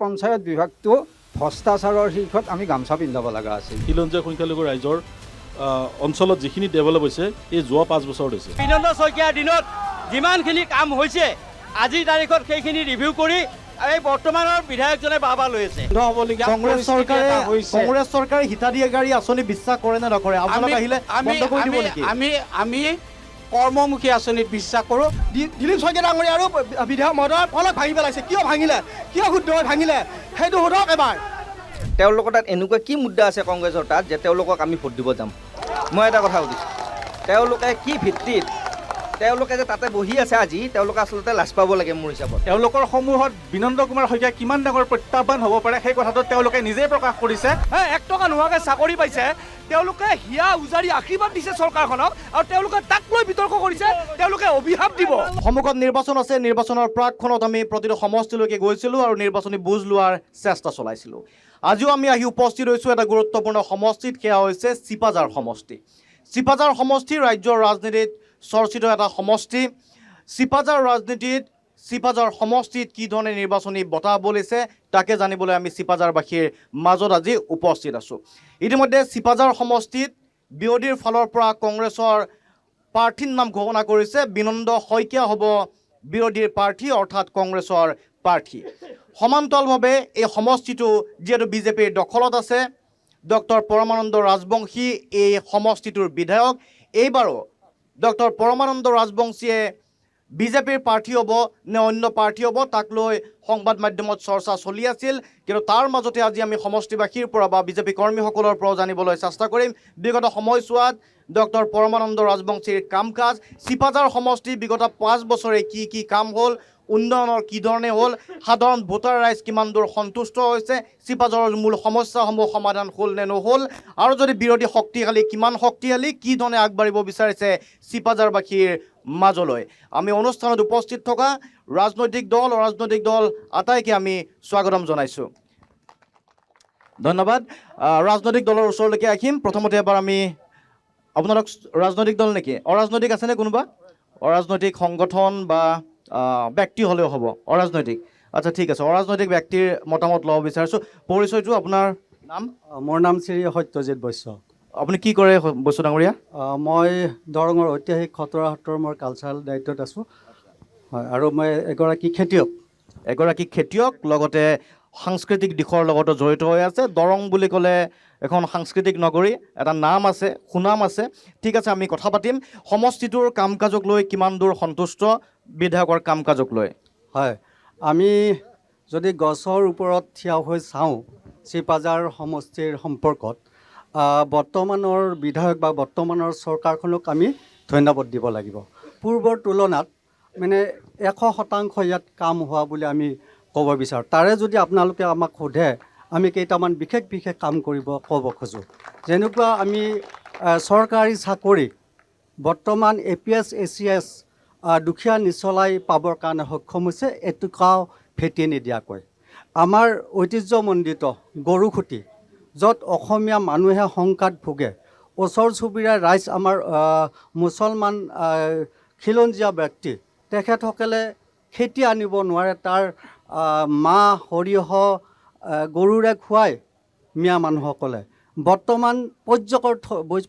পঞ্চায়ত বিভাগটো ভ্ৰষ্টাচাৰৰ শীৰ্ষত আমি গামছা পিন্ধাব লগা আছিল। খিলঞ্জীয়া সংখ্যালঘু ৰাইজৰ অঞ্চলত যিখিনি ডেভেলপ হৈছে এই যোৱা 5 বছৰত হৈছে। বিনন্দ শইকীয়াৰ দিনত যিমানখিনি কাম হৈছে আজিৰ তাৰিখত সেইখিনি ৰিভিউ কৰি এই বৰ্তমানৰ বিধায়কজনে বাহবা লৈ আছে। কংগ্ৰেছ চৰকাৰে হিতাধিকাৰী আঁচনি বিশ্বাস কৰে নে নকৰে? আপোনালোক আহিলে বন্ধ কৰি দিব নেকি? আমি কৰ্মমুখী আঁচনিত বিশ্বাস কৰোঁ। দিলীপ শইকীয়া ডাঙৰীয়া আৰু বিধায়ক মহোদয় অলপ ভাঙি পেলাইছে। কিয় ভাঙিলে? কিয় শুদ্ধ হৈ ভাঙিলে? সেইটো সোধক এবাৰ। তেওঁলোকৰ তাত এনেকুৱা কি মুদ্দা আছে কংগ্ৰেছৰ তাত যে তেওঁলোকক আমি ভোট দিব যাম? মই এটা কথা সুধিছোঁ, তেওঁলোকে কি ভিত্তিত তেওঁলোকে যে তাতে বহি আছে আজি, তেওঁলোকে আচলতে লাজ পাব লাগে মোৰ হিচাপত। তেওঁলোকৰ সমূহত বিনন্দ কুমাৰ শইকীয়া কিমান ডাঙৰ প্ৰত্যাহ্বান হ'ব পাৰে সেই কথাটো তেওঁলোকে নিজেই প্ৰকাশ কৰিছে। 1 টকা নোহোৱাকৈ চাকৰি পাইছে, তেওঁলোকে হিয়া উজাৰি আশীৰ্বাদ দিছে চৰকাৰখনক আৰু তেওঁলোকে তাক লৈ বিতৰ্ক কৰিছে, তেওঁলোকে অভিশাপ দিব। সন্মুখত নিৰ্বাচন আছে, নিৰ্বাচনৰ প্ৰাকখনত আমি প্ৰতিটো সমষ্টিলৈকে গৈছিলোঁ আৰু নিৰ্বাচনী বুজ লোৱাৰ চেষ্টা চলাইছিলোঁ। আজিও আমি আহি উপস্থিত হৈছোঁ এটা গুৰুত্বপূৰ্ণ সমষ্টিত, সেয়া হৈছে চিপাঝাৰ সমষ্টি। চিপাঝাৰ সমষ্টি ৰাজ্যৰ ৰাজনীতিত চৰ্চিত এটা সমষ্টি। চিপাঝাৰ সমষ্টিত কি ধৰণে নিৰ্বাচনী বতাহ বলিছে তাকে জানিবলৈ আমি চিপাঝাৰবাসীৰ মাজত আজি উপস্থিত আছোঁ। ইতিমধ্যে চিপাঝাৰ সমষ্টিত বিৰোধীৰ ফালৰ পৰা কংগ্ৰেছৰ প্ৰাৰ্থীৰ নাম ঘোষণা কৰিছে। বিনন্দ শইকীয়া হ'ব বিৰোধীৰ প্ৰাৰ্থী, অৰ্থাৎ কংগ্ৰেছৰ প্ৰাৰ্থী। সমান্তৰালভাৱে এই সমষ্টিটো যিহেতু বিজেপিৰ দখলত আছে, ডক্টৰ পৰমানন্দ ৰাজবংশী এই সমষ্টিটোৰ বিধায়ক। এইবাৰো ডক্টৰ পৰমানন্দ ৰাজবংশীয়ে বিজেপিৰ প্ৰাৰ্থী হ'ব নে অন্য প্ৰাৰ্থী হ'ব তাক লৈ সংবাদ মাধ্যমত চৰ্চা চলি আছিল। কিন্তু তাৰ মাজতে আজি আমি সমষ্টিবাসীৰ পৰা বা বিজেপি কৰ্মীসকলৰ পৰাও জানিবলৈ চেষ্টা কৰিম বিগত সময়ছোৱাত ডক্টৰ পৰমানন্দ ৰাজবংশীৰ কাম কাজ, চিপাঝাৰ সমষ্টিৰ বিগত 5 বছৰে কি কাম হ'ল, উন্নয়নৰ কি ধৰণে হ'ল, সাধাৰণ ভোটাৰ ৰাইজ কিমান দূৰ সন্তুষ্ট হৈছে, চিপাঝাৰৰ মূল সমস্যাসমূহ সমাধান হ'ল নে নহ'ল, আৰু যদি বিৰোধী শক্তিশালী কিমান শক্তিশালী, কি ধৰণে আগবাঢ়িব বিচাৰিছে চিপাঝাৰবাসীৰ মাজলৈ। আমি অনুষ্ঠানত উপস্থিত থকা ৰাজনৈতিক দল আটাইকে আমি স্বাগতম জনাইছোঁ। ধন্যবাদ। ৰাজনৈতিক দলৰ ওচৰলৈকে আহিম। প্ৰথমতে এবাৰ আমি আপোনালোক ৰাজনৈতিক দল নেকি? অৰাজনৈতিক আছেনে কোনোবা? অৰাজনৈতিক সংগঠন বা ব্যক্তি হ'লেও হ'ব, অৰাজনৈতিক? আচ্ছা, ঠিক আছে। অৰাজনৈতিক ব্যক্তিৰ মতামত ল'ব বিচাৰিছোঁ। পৰিচয়টো আপোনাৰ নাম? মোৰ নাম শ্ৰী সত্যজিৎ বৈশ্য। আপুনি কি কৰে বৈশ্য ডাঙৰীয়া? মই দৰঙৰ ঐতিহাসিক খতৰা সত্ৰৰ মোৰ কালচাৰেল দায়িত্বত আছোঁ। হয়, আৰু মই এগৰাকী খেতিয়ক, লগতে সাংস্কৃতিক দিশৰ লগতো জড়িত হৈ আছে। দৰং বুলি ক'লে এখন সাংস্কৃতিক নগৰী, এটা নাম আছে, সুনাম আছে। ঠিক আছে, আমি কথা পাতিম সমষ্টিটোৰ কাম কাজক লৈ কিমান দূৰ সন্তুষ্ট, বিধায়কৰ কাম কাজক লৈ। হয়, আমি যদি গছৰ ওপৰত থিয় হৈ চাওঁ চিপাঝাৰ সমষ্টিৰ সম্পৰ্কত, বৰ্তমানৰ বিধায়ক বা বৰ্তমানৰ চৰকাৰখনক আমি ধন্যবাদ দিব লাগিব। পূৰ্বৰ তুলনাত মানে 100% ইয়াত কাম হোৱা বুলি আমি ক'ব বিচাৰোঁ। তাৰে যদি আপোনালোকে আমাক সোধে, আমি কেইটামান বিশেষ কাম ক'ব খোজোঁ। যেনেকুৱা আমি চৰকাৰী চাকৰি বৰ্তমান APS ACS দুখীয়া নিচলাই পাবৰ কাৰণে সক্ষম হৈছে, এটুকাও ভেটি নিদিয়াকৈ। আমাৰ ঐতিহ্যমণ্ডিত গৰুখুটি, য'ত অসমীয়া মানুহে শংকাত ভোগে, ওচৰ চুবুৰীয়া ৰাইজ আমাৰ মুছলমান খিলঞ্জীয়া ব্যক্তি, তেখেতসকলে খেতি আনিব নোৱাৰে, তাৰ মাহ সৰিয়হ গৰুৰে খুৱাই মিয়া মানুহসকলে বৰ্তমান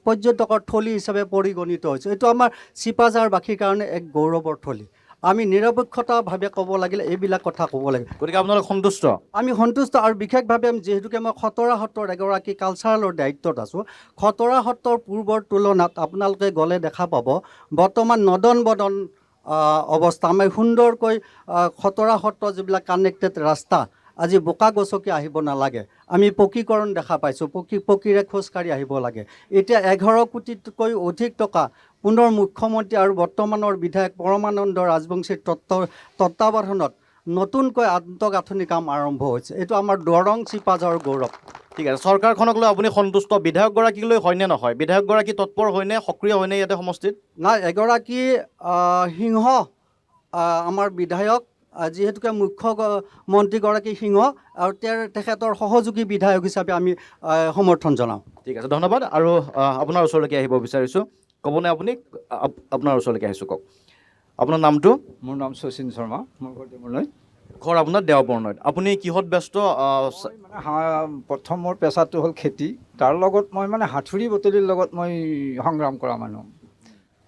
পৰ্যটকৰ থলী হিচাপে পৰিগণিত হৈছে। এইটো আমাৰ চিপাঝাৰবাসীৰ কাৰণে এক গৌৰৱৰ থলী। আমি নিৰপেক্ষতাভাৱে ক'ব লাগিলে এইবিলাক কথা ক'ব লাগিব। গতিকে আপোনালোক সন্তুষ্ট? আমি সন্তুষ্ট। আৰু বিশেষভাৱে যিহেতুকে মই খতৰা সত্ৰৰ এগৰাকী কালচাৰেলৰ দায়িত্বত আছোঁ, খতৰা সত্ৰৰ পূৰ্বৰ তুলনাত আপোনালোকে গ'লে দেখা পাব বৰ্তমান নদন বদন অৱস্থা। আমি সুন্দৰকৈ খতৰা সত্ৰৰ যিবিলাক কানেক্টেড ৰাস্তা, আজি বোকা গছকি আহিব নালাগে, আমি পকীকৰণ দেখা পাইছোঁ, পকীৰে খোজকাঢ়ি আহিব লাগে। এতিয়া 11 কোটিতকৈ অধিক টকা পুনৰ মুখ্যমন্ত্ৰী আৰু বৰ্তমানৰ বিধায়ক পৰমানন্দ ৰাজবংশীৰ তত্বাৱধানত নতুনকৈ আন্তঃগাঁথনি কাম আৰম্ভ হৈছে। এইটো আমাৰ দৰং চিপাঝাৰৰ গৌৰৱ। ঠিক আছে, চৰকাৰখনক লৈ আপুনি সন্তুষ্ট? বিধায়কগৰাকীক লৈ হয়নে নহয়? বিধায়কগৰাকী তৎপৰ হয়নে, সক্ৰিয় হয়নে ইয়াতে সমষ্টিত? নাই, এগৰাকী সিংহ আমাৰ বিধায়ক, যিহেতুকে মুখ্যমন্ত্ৰীগৰাকী সিংহ, আৰু তেখেতৰ সহযোগী বিধায়ক হিচাপে আমি সমৰ্থন জনাওঁ। ঠিক আছে, ধন্যবাদ। আৰু আপোনাৰ ওচৰলৈকে আহিব বিচাৰিছোঁ। ক'বনে আপুনি? আপোনাৰ ওচৰলৈকে আহিছোঁ, কওক আপোনাৰ নামটো? মোৰ নাম শচীন শৰ্মা, মোৰ ঘৰ ডিমৰলৈ। ঘৰ আপোনাৰ দেওবৰ্ণত। আপুনি কিহত ব্যস্ত? প্ৰথম মোৰ পেচাটো হ'ল খেতি, তাৰ লগত মই মানে হাতুৰী বটলিৰ লগত মই সংগ্ৰাম কৰা মানুহ।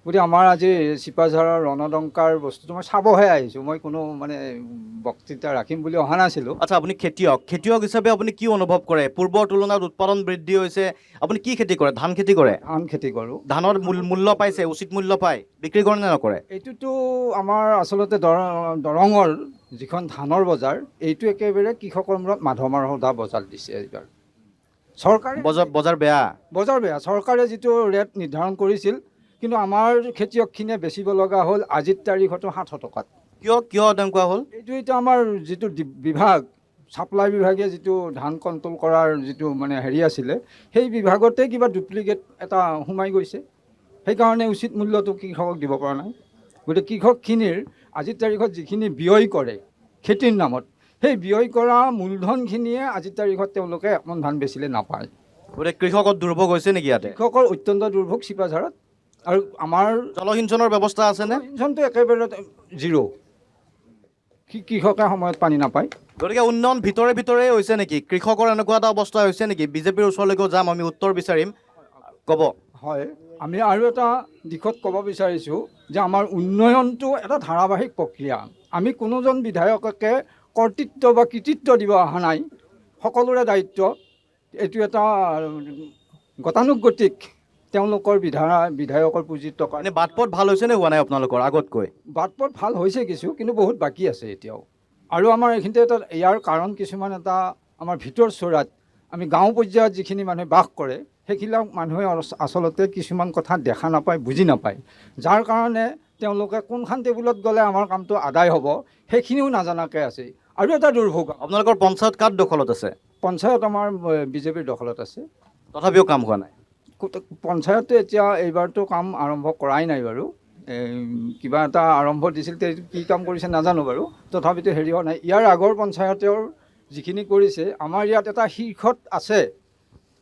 গতিকে আমাৰ আজি চিপাঝাৰৰ ৰণদংকাৰ বস্তুটো মই চাবহে আহিছোঁ, মই কোনো মানে বক্তৃতা ৰাখিম বুলি অহা নাছিলোঁ। আচ্ছা, আপুনি খেতিয়ক হিচাপে আপুনি কি অনুভৱ কৰে? পূৰ্বৰ তুলনাত উৎপাদন বৃদ্ধি হৈছে। আপুনি কি খেতি কৰে? ধান খেতি কৰে? ধান খেতি কৰোঁ। ধানৰ মূল্য পাইছে? উচিত মূল্য পায়? বিক্ৰী কৰে নে নকৰে? এইটোতো আমাৰ আচলতে দৰঙৰ যিখন ধানৰ বজাৰ, এইটো একেবাৰে কৃষকৰ মূৰত মাধমাৰ সদা বজাৰ দিছে এইবাৰ চৰকাৰে। বজাৰ বেয়া? বজাৰ বেয়া। চৰকাৰে যিটো ৰেট নিৰ্ধাৰণ কৰিছিল, কিন্তু আমাৰ খেতিয়কখিনিয়ে বেচিব লগা হ'ল আজিৰ তাৰিখতো 700 টকাত। কিয় তেনেকুৱা হ'ল? এইটো এতিয়া আমাৰ যিটো বিভাগ, ছাপ্লাই বিভাগে যিটো ধান কণ্ট্ৰল কৰাৰ যিটো মানে হেৰি আছিলে, সেই বিভাগতে কিবা ডুপ্লিকেট এটা সোমাই গৈছে। সেইকাৰণে উচিত মূল্যটো কৃষকক দিব পৰা নাই। গতিকে কৃষকখিনিৰ আজিৰ তাৰিখত যিখিনি ব্যয় কৰে খেতিৰ নামত, সেই ব্যয় কৰা মূলধনখিনিয়ে আজিৰ তাৰিখত তেওঁলোকে অকণমান ধান বেচিলে নাপায়। গতিকে কৃষকত দুৰ্ভোগ হৈছে নেকি ইয়াতে? কৃষকৰ অত্যন্ত দুৰ্ভোগ চিপাঝাৰত। আৰু আমাৰ জলসিঞ্চনৰ ব্যৱস্থা আছেনে? জলসিঞ্চনটো একেবাৰে জিৰ'। কৃষকে সময়ত পানী নাপায়। গতিকে উন্নয়ন ভিতৰে হৈছে নেকি? কৃষকৰ এনেকুৱা এটা অৱস্থা হৈছে নেকি? বিজেপিৰ ওচৰলৈকেও যাম, আমি উত্তৰ বিচাৰিম। ক'ব। হয়, আমি আৰু এটা দিশত ক'ব বিচাৰিছোঁ যে আমাৰ উন্নয়নটো এটা ধাৰাবাহিক প্ৰক্ৰিয়া। আমি কোনোজন বিধায়ককে কৰ্তৃত্ব বা কৃতিত্ব দিব অহা নাই। সকলোৰে দায়িত্ব এইটো এটা গতানুগতিক তেওঁলোকৰ বিধায়কৰ পুঁজিৰ টকা। মানে বাট পথ ভাল হৈছে নে হোৱা নাই আপোনালোকৰ আগতকৈ? বাট পথ ভাল হৈছে কিছু, কিন্তু বহুত বাকী আছে এতিয়াও। আৰু আমাৰ এইখিনিতে এটা ইয়াৰ কাৰণ কিছুমান এটা আমাৰ ভিতৰ চৰাত আমি গাঁও পৰ্যায়ত যিখিনি মানুহে বাস কৰে, সেইবিলাক মানুহে আচলতে কিছুমান কথা দেখা নাপায়, বুজি নাপায়। যাৰ কাৰণে তেওঁলোকে কোনখন টেবুলত গ'লে আমাৰ কামটো আদায় হ'ব সেইখিনিও নাজানাকৈ আছে। আৰু এটা দুৰ্ভোগ, আপোনালোকৰ পঞ্চায়ত কাৰ দখলত আছে? পঞ্চায়ত আমাৰ বিজেপিৰ দখলত আছে। তথাপিও কাম হোৱা নাই? পঞ্চায়তে এতিয়া এইবাৰতো কাম আৰম্ভ কৰাই নাই বাৰু। কিবা এটা আৰম্ভ দিছিল, কি কাম কৰিছে নাজানো বাৰু। তথাপিতো হেৰি হোৱা নাই। ইয়াৰ আগৰ পঞ্চায়তৰ যিখিনি কৰিছে, আমাৰ ইয়াত এটা শীৰ্ষত আছে,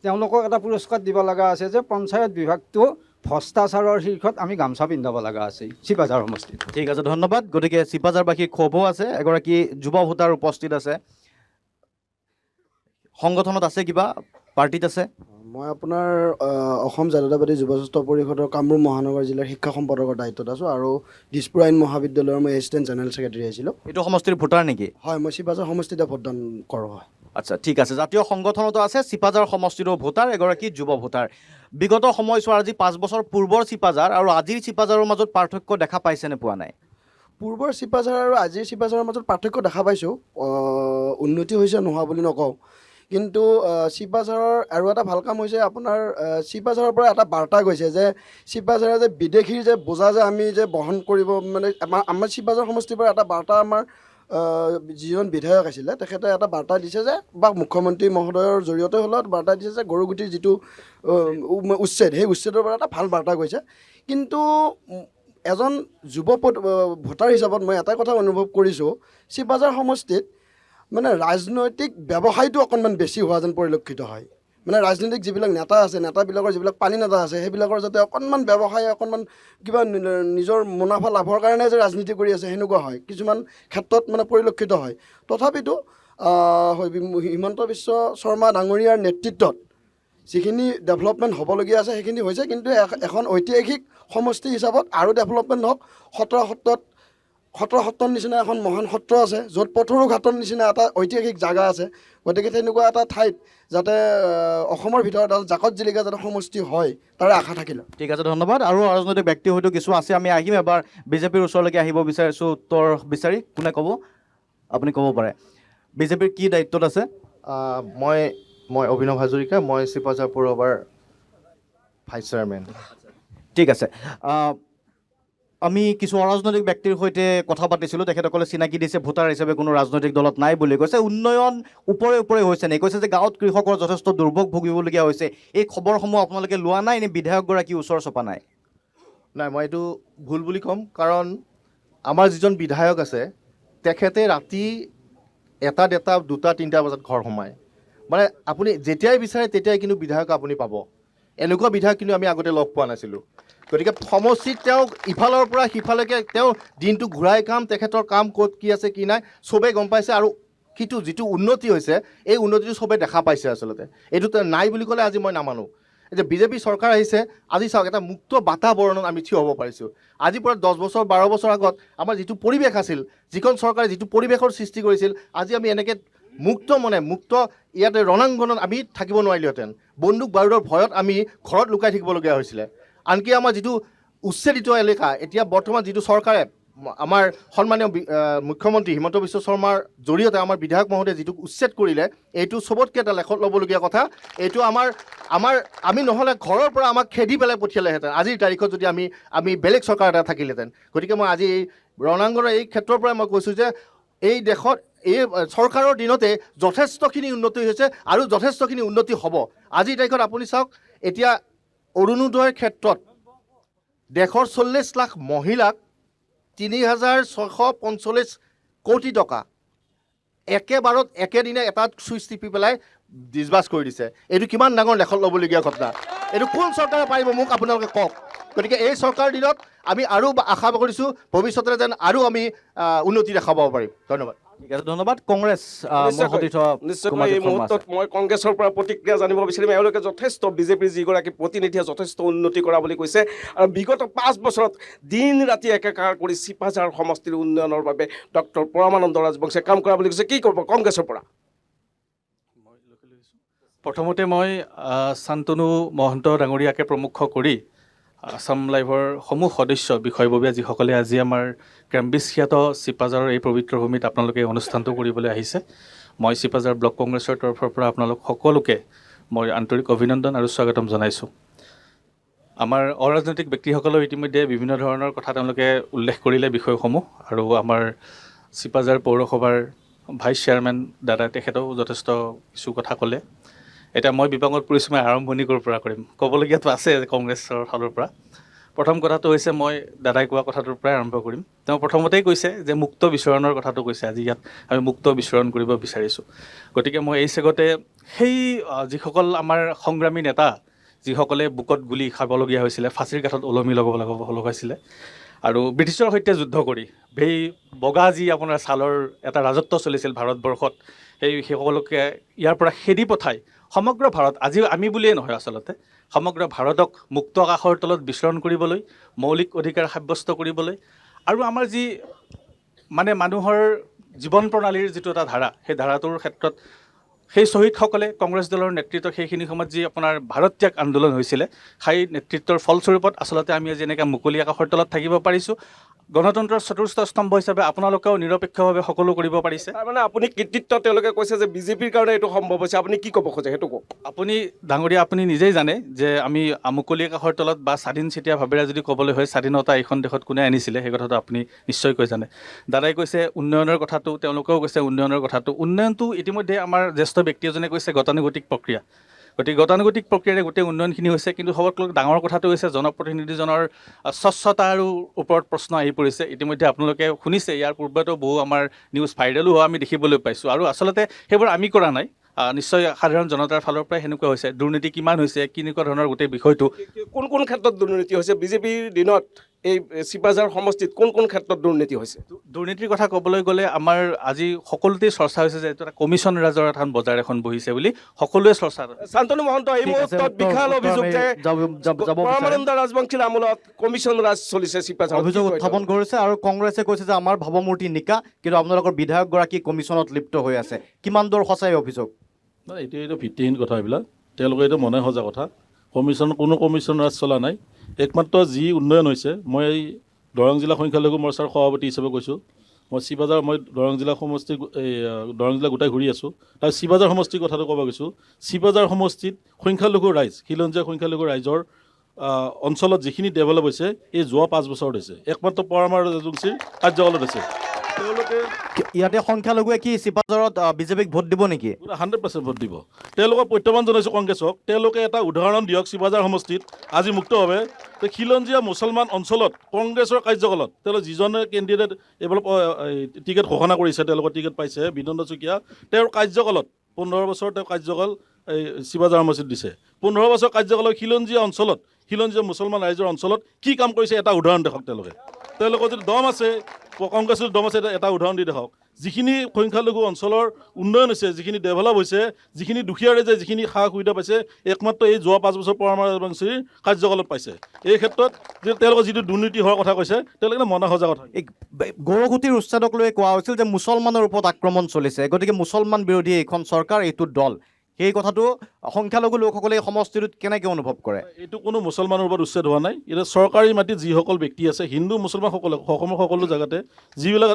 তেওঁলোকক এটা পুৰস্কাৰ দিব লগা আছে যে পঞ্চায়ত বিভাগটো ভ্ৰষ্টাচাৰৰ শীৰ্ষত আমি গামোচা পিন্ধাব লগা আছে চিপাঝাৰ সমষ্টিত। ঠিক আছে, ধন্যবাদ। গতিকে চিপাঝাৰবাসীৰ ক্ষোভো আছে। এগৰাকী যুৱ ভোটাৰ উপস্থিত আছে। সংগঠনত আছে, কিবা পাৰ্টিত আছে? মই আপোনাৰ অসম জাতীয়তাবাদী যুৱ স্বাস্থ্য পৰিষদৰ কামৰূপ মহানগৰ জিলাৰ শিক্ষা সম্পাদকৰ দায়িত্বত আছোঁ, আৰু দিছপুৰ আইন মহাবিদ্যালয়ৰ মই এছিষ্টেণ্ট জেনেৰেল ছেক্ৰেটাৰী আছিলোঁ। এইটো সমষ্টিৰ ভোটাৰ নেকি? হয়, মই চিপাঝাৰ সমষ্টিতে ভোটদান কৰোঁ। হয়। আচ্ছা, ঠিক আছে। জাতীয় সংগঠনতো আছে, চিপাঝাৰ সমষ্টিৰো ভোটাৰ, এগৰাকী যুৱ ভোটাৰ। বিগত সময়ছোৱাৰ আজি 5 বছৰ পূৰ্বৰ চিপাঝাৰ আৰু আজিৰ চিপাঝাৰৰ মাজত পাৰ্থক্য দেখা পাইছেনে পোৱা নাই? পূৰ্বৰ চিপাঝাৰ আৰু আজিৰ চিপাঝাৰৰ মাজত পাৰ্থক্য দেখা পাইছোঁ। উন্নতি হৈছে, নোহোৱা বুলি নকওঁ। কিন্তু চিপাঝাৰৰ আৰু এটা ভাল কাম হৈছে, আপোনাৰ চিপাঝাৰৰ পৰা এটা বাৰ্তা গৈছে যে চিপাঝাৰে যে বিদেশীৰ যে বোজা যে আমি যে বহন কৰিব, মানে আমাৰ চিপাঝাৰ সমষ্টিৰ পৰা এটা বাৰ্তা আমাৰ যিজন বিধায়ক আছিলে তেখেতে এটা বাৰ্তা দিছে যে, বা মুখ্যমন্ত্ৰী মহোদয়ৰ জৰিয়তে হ'লেও বাৰ্তা দিছে যে গৰুগুটিৰ যিটো উচ্ছেদ, সেই উচ্ছেদৰ পৰা এটা ভাল বাৰ্তা গৈছে। কিন্তু এজন যুৱ ভোটাৰ হিচাপত মই এটা কথা অনুভৱ কৰিছোঁ, চিপাঝাৰ সমষ্টিত মানে ৰাজনৈতিক ব্যৱসায়টো অকণমান বেছি হোৱা যেন পৰিলক্ষিত হয়। মানে ৰাজনৈতিক যিবিলাক নেতা আছে, নেতাবিলাকৰ যিবিলাক পানী নেতা আছে, সেইবিলাকৰ যাতে অকণমান ব্যৱসায়, অকণমান কিবা নিজৰ মুনাফা লাভৰ কাৰণে যে ৰাজনীতি কৰি আছে, সেনেকুৱা হয় কিছুমান ক্ষেত্ৰত মানে পৰিলক্ষিত হয়। তথাপিতো হিমন্ত বিশ্ব শৰ্মা ডাঙৰীয়াৰ নেতৃত্বত যিখিনি ডেভেলপমেণ্ট হ'বলগীয়া আছে সেইখিনি হৈছে। কিন্তু এখন ঐতিহাসিক সমষ্টি হিচাপত আৰু ডেভেলপমেণ্ট হওক। 17 সত্ৰৰ নিচিনা এখন মহান সত্ৰ আছে, য'ত পথৰু ঘাটৰ নিচিনা এটা ঐতিহাসিক জাগা আছে। গতিকে তেনেকুৱা এটা ঠাইত যাতে অসমৰ ভিতৰত জাকত জিলিকা যাতে সমষ্টি হয়, তাৰে আশা থাকিলে। ঠিক আছে, ধন্যবাদ। আৰু ৰাজনৈতিক ব্যক্তি হয়তো কিছু আছে, আমি আহিম এবাৰ বিজেপিৰ ওচৰলৈকে আহিব বিচাৰিছোঁ উত্তৰ বিচাৰি। কোনে ক'ব? আপুনি ক'ব পাৰে। বিজেপিৰ কি দায়িত্বত আছে? মই অভিনৱ হাজৰিকা, মই চিপাঝাৰ পৌৰসভাৰ ভাইচ চেয়াৰমেন। ঠিক আছে, আমি কিছু অৰাজনৈতিক ব্যক্তিৰ সৈতে কথা পাতিছিলোঁ। তেখেতসকলে চিনাকি দিছে ভোটাৰ হিচাপে কোনো ৰাজনৈতিক দলত নাই বুলি কৈছে। উন্নয়ন ওপৰে হৈছে নে? কৈছে যে গাঁৱত কৃষকৰ যথেষ্ট দুৰ্ভোগ ভুগিবলগীয়া হৈছে। এই খবৰসমূহ আপোনালোকে লোৱা নাই নে? বিধায়কগৰাকী ওচৰ চপা নাই? নাই, মই এইটো ভুল বুলি ক'ম। কাৰণ আমাৰ যিজন বিধায়ক আছে তেখেতে ৰাতি 1, 2, 3 বজাত ঘৰ সোমায়। মানে আপুনি যেতিয়াই বিচাৰে তেতিয়াই কিন্তু বিধায়ক আপুনি পাব। এনেকুৱা বিধায়ক কিন্তু আমি আগতে লগ পোৱা নাছিলোঁ। গতিকে সমষ্টিত তেওঁ ইফালৰ পৰা সিফালৈকে তেওঁ দিনটো ঘূৰাই কাম, তেখেতৰ কাম ক'ত কি আছে কি নাই চবেই গম পাইছে। আৰু যিটো উন্নতি হৈছে এই উন্নতিটো চবেই দেখা পাইছে আচলতে। এইটো নাই বুলি ক'লে আজি মই নামানো। যে বিজেপি চৰকাৰ আহিছে, আজি চাওক এটা মুক্ত বাতাবৰণত আমি থিয় হ'ব পাৰিছোঁ। আজিৰ পৰা 10 বছৰ 12 বছৰ আগত আমাৰ যিটো পৰিৱেশ আছিল, যিখন চৰকাৰে যিটো পৰিৱেশৰ সৃষ্টি কৰিছিল, আজি আমি এনেকৈ মুক্ত ইয়াতে ৰণাংগনত আমি থাকিব নোৱাৰিলোহেঁতেন। বন্দুক বাৰুদৰ ভয়ত আমি ঘৰত লুকাই থাকিবলগীয়া হৈছিলে। আনকি আমাৰ যিটো উচ্ছেদিত এলেকা, এতিয়া বৰ্তমান যিটো চৰকাৰে আমাৰ সন্মানীয় মুখ্যমন্ত্ৰী হিমন্ত বিশ্ব শৰ্মাৰ জৰিয়তে আমাৰ বিধায়ক মহোদয়ে যিটো উচ্ছেদ কৰিলে, এইটো চবতকৈ এটা লেখত ল'বলগীয়া কথা। এইটো আমি নহ'লে ঘৰৰ পৰা আমাক খেদি পেলাই পঠিয়ালেহেঁতেন আজিৰ তাৰিখত, যদি আমি বেলেগ চৰকাৰ এটা থাকিলেহেঁতেন। গতিকে মই আজি এই ৰণাংগনৰ এই ক্ষেত্ৰৰ পৰাই মই কৈছোঁ যে এই দেশত এই চৰকাৰৰ দিনতে যথেষ্টখিনি উন্নতি হৈছে আৰু যথেষ্টখিনি উন্নতি হ'ব। আজিৰ তাৰিখত আপুনি চাওক, এতিয়া অৰুণোদয়ৰ ক্ষেত্ৰত দেশৰ 40 লাখ মহিলাক 3,645 কোটি টকা একেবাৰত একেদিনে এটা চুইচ টিপি পেলাই ডিছবাৰ্চ কৰি দিছে। এইটো কিমান ডাঙৰ লেখত ল'বলগীয়া ঘটনা। এইটো কোন চৰকাৰে পাৰিব মোক আপোনালোকে কওক। গতিকে এই চৰকাৰ দিনত আমি আৰু আশা কৰিছোঁ ভৱিষ্যতে যেন আৰু আমি উন্নতি দেখাব পাৰিম। ধন্যবাদ। ঠিক আছে, ধন্যবাদ। কংগ্ৰেছ নিশ্চয়কৈ এই মুহূৰ্তত মই কংগ্ৰেছৰ পৰা প্ৰতিক্ৰিয়া জানিব বিচাৰিম। এওঁলোকে যথেষ্ট বিজেপিৰ যিগৰাকী প্ৰতিনিধিয়ে যথেষ্ট উন্নতি কৰা বুলি কৈছে আৰু বিগত 5 বছৰত দিন ৰাতি একাকাৰ কৰি চিপাঝাৰ সমষ্টিৰ উন্নয়নৰ বাবে ডক্টৰ পৰমানন্দ ৰাজবংশীয়ে কাম কৰা বুলি কৈছে। কি ক'ব কংগ্ৰেছৰ পৰা? প্ৰথমতে মই শান্তনু মহন্ত ডাঙৰীয়াকে প্ৰমুখ কৰি আছাম লাইভৰ সমূহ সদস্য বিষয়ববীয়া যিসকলে আজি আমাৰ কেম্বিছখ্যাত চিপাঝাৰৰ এই পবিত্ৰ ভূমিত আপোনালোকে এই অনুষ্ঠানটো কৰিবলৈ আহিছে, মই চিপাঝাৰ ব্লক কংগ্ৰেছৰ তৰফৰ পৰা আপোনালোক সকলোকে মই আন্তৰিক অভিনন্দন আৰু স্বাগতম জনাইছোঁ। আমাৰ অৰাজনৈতিক ব্যক্তিসকলেও ইতিমধ্যে বিভিন্ন ধৰণৰ কথা তেওঁলোকে উল্লেখ কৰিলে বিষয়সমূহ, আৰু আমাৰ চিপাঝাৰ পৌৰসভাৰ ভাইচ চেয়াৰমেন দাদা তেখেতেও যথেষ্ট কিছু কথা ক'লে। এতিয়া মই বিপাঙত পৰিছোঁ, মই আৰম্ভণি ক'ৰ পৰা কৰিম, ক'বলগীয়াটো আছে কংগ্ৰেছৰ ফালৰ পৰা। প্ৰথম কথাটো হৈছে মই দাদাই কোৱা কথাটোৰ পৰাই আৰম্ভ কৰিম। তেওঁ প্ৰথমতেই কৈছে যে মুক্ত বিচৰণৰ কথাটো কৈছে, আজি ইয়াত আমি মুক্ত বিচৰণ কৰিব বিচাৰিছোঁ। গতিকে মই এই চেগতে সেই যিসকল আমাৰ সংগ্ৰামী নেতা, যিসকলে বুকত গুলি খাবলগীয়া হৈছিলে, ফাঁচীৰ কাঠত ওলমি লগাইছিলে আৰু ব্ৰিটিছৰ সৈতে যুদ্ধ কৰি সেই বগা যি আপোনাৰ ছালৰ এটা ৰাজত্ব চলিছিল ভাৰতবৰ্ষত, সেইসকলকে ইয়াৰ পৰা খেদি পঠাই সমগ্ৰ ভাৰত, আজি আমি বুলিয়েই নহয় আচলতে সমগ্ৰ ভাৰতক মুক্ত আকাশৰ তলত বিচৰণ কৰিবলৈ, মৌলিক অধিকাৰ সাব্যস্ত কৰিবলৈ, আৰু আমাৰ যি মানে মানুহৰ জীৱন প্ৰণালীৰ যিটো এটা ধাৰা, সেই ধাৰাটোৰ ক্ষেত্ৰত সেই শ্বহীদসকলে কংগ্ৰেছ দলৰ নেতৃত্বত সেইখিনি সময়ত যি আপোনাৰ ভাৰত ত্যাগ আন্দোলন হৈছিলে, সেই নেতৃত্বৰ ফলস্বৰূপত আচলতে আমি আজি এনেকৈ মুকলি আকাশৰ তলত থাকিব পাৰিছোঁ। গণতন্ত্ৰৰ চতুৰ্থ স্তম্ভ হিচাপে আপোনালোকেও নিৰপেক্ষভাৱে সকলো কৰিব পাৰিছে। তাৰমানে আপুনি কৃতিত্ব তেওঁলোকে কৈছে যে বিজেপিৰ কাৰণে এইটো সম্ভৱ হৈছে, আপুনি কি ক'ব খোজে সেইটো কওক। আপুনি ডাঙৰীয়া, আপুনি নিজেই জানে যে আমি মুকলি আকাশৰ তলত বা স্বাধীন চিতীয়া ভাৱেৰে যদি ক'বলৈ হয়, স্বাধীনতা এইখন দেশত কোনে আনিছিলে সেই কথাটো আপুনি নিশ্চয়কৈ জানে। দাদাই কৈছে উন্নয়নৰ কথাটো, তেওঁলোকেও কৈছে উন্নয়নৰ কথাটো। উন্নয়নটো ইতিমধ্যে আমাৰ জ্যেষ্ঠ ব্যক্তি এজনে কৈছে গতানুগতিক প্ৰক্ৰিয়া। গতিকে গতানুগতিক প্ৰক্ৰিয়াৰে গোটেই উন্নয়নখিনি হৈছে, কিন্তু সবতকৈ ডাঙৰ কথাটো হৈছে জনপ্ৰতিনিধিজনৰ স্বচ্ছতাৰ ওপৰত প্ৰশ্ন আহি পৰিছে। ইতিমধ্যে আপোনালোকে শুনিছে, ইয়াৰ পূৰ্বতো বহু আমাৰ নিউজ ভাইৰেলো হোৱা আমি দেখিবলৈ পাইছোঁ, আৰু আচলতে সেইবোৰ আমি কৰা নাই, নিশ্চয় সাধাৰণ জনতাৰ ফালৰ পৰাই সেনেকুৱা হৈছে। দুৰ্নীতি কিমান হৈছে, কেনেকুৱা ধৰণৰ গোটেই বিষয়টো, কোন কোন ক্ষেত্ৰত দুৰ্নীতি হৈছে বিজেপিৰ দিনত এই চিপাঝাৰ সমষ্টিত কোন কোন ক্ষেত্ৰত দুৰ্নীতি হৈছে? দুৰ্নীতিৰ কথা ক'বলৈ গ'লে আমাৰ আজি সকলোতেই চৰ্চা হৈছে যে এইটো এটা কমিশ্যন ৰাজৰ এখন বজাৰ এখন বহিছে বুলি সকলোৱে চৰ্চা। শান্তনু মহন্ত, এই মুহূৰ্তত বিশাল অভিযোগ যে পৰমানন্দ ৰাজবংশীৰ আমোলত কমিশ্যন ৰাজ চলিছে চিপাঝাৰ, অভিযোগ উত্থাপন কৰিছে, আৰু কংগ্ৰেছে কৈছে যে আমাৰ ভাৱমূৰ্তি নিকা, কিন্তু আপোনালোকৰ বিধায়কগৰাকী কমিশ্যনত লিপ্ত হৈ আছে। কিমান দূৰ সঁচাই অভিযোগ? এইটো ভিত্তিহীন কথা, এইবিলাক তেওঁলোকে এইটো মনে সজা কথা। কোনো কমিশ্যন ৰাজ চলা নাই। একমাত্ৰ যি উন্নয়ন হৈছে, মই এই দৰং জিলা সংখ্যালঘু মৰ্চাৰ সভাপতি হিচাপে কৈছোঁ, মই দৰং জিলা সমষ্টি দৰং জিলা গোটাই ঘূৰি আছোঁ। তাৰ চিপাঝাৰ সমষ্টিৰ কথাটো ক'ব গৈছোঁ। চিপাঝাৰ সমষ্টিত সংখ্যালঘু ৰাইজ, খিলঞ্জীয়া সংখ্যালঘু ৰাইজৰ অঞ্চলত যিখিনি ডেভেলপ হৈছে এই যোৱা 5 বছৰত হৈছে, একমাত্ৰ পৰমানন্দ ৰাজবংশীৰ কাৰ্যকালত হৈছে। তেওঁলোকে ইয়াতে সংখ্যালঘুৱে কি চিপাঝাৰত বিজেপিক ভোট দিব নেকি? 100% ভোট দিব। তেওঁলোকক প্ৰত্যাহ্বান জনাইছোঁ কংগ্ৰেছক, তেওঁলোকে এটা উদাহৰণ দিয়ক চিপাঝাৰ সমষ্টিত আজি মুক্তভাৱে খিলঞ্জীয়া মুছলমান অঞ্চলত কংগ্ৰেছৰ কাৰ্যকালত তেওঁলোক যিজনে কেণ্ডিডেট এইবিলাক টিকেট ঘোষণা কৰিছে, তেওঁলোকৰ টিকেট পাইছে, বিনন্দ শইকীয়া, তেওঁৰ কাৰ্যকালত 15 বছৰ তেওঁ কাৰ্যকাল এই শিৱাজাৰ সমষ্টিত দিছে। 15 বছৰ কাৰ্যকালৰ খিলঞ্জীয়া মুছলমান ৰাইজৰ অঞ্চলত কি কাম কৰিছে এটা উদাহৰণ দেখক তেওঁলোকে। তেওঁলোকৰ যদি দম আছে, কংগ্ৰেছৰ দম আছে, এটা উদাহৰণ দি দেখক। যিখিনি সংখ্যালঘু অঞ্চলৰ উন্নয়ন হৈছে, যিখিনি ডেভেলপ হৈছে, যিখিনি দুখীয়া ৰাইজে যিখিনি সা সুবিধা পাইছে, একমাত্ৰ এই যোৱা 5 বছৰ পৰম্পৰা ৰাজবংশীৰ কাৰ্যকালত পাইছে। এই ক্ষেত্ৰত যে তেওঁলোকৰ যিটো দুৰ্নীতি হোৱাৰ কথা কৈছে, তেওঁলোকে মনা সজা কথা। এই গৌৰকুটিৰ উচ্ছেদক লৈ কোৱা হৈছিল যে মুছলমানৰ ওপৰত আক্ৰমণ চলিছে, গতিকে মুছলমান বিৰোধী এইখন চৰকাৰ, এইটো দল। সেই কথাটো সংখ্যালঘু লোকসকলে এই সমষ্টিটোত কেনেকৈ অনুভৱ কৰে? এইটো কোনো মুছলমানৰ ওপৰত উচ্ছেদ হোৱা নাই। এতিয়া চৰকাৰী মাটিত যিসকল ব্যক্তি আছে, হিন্দু মুছলমান অসমৰ সকলো জেগাতে যিবিলাক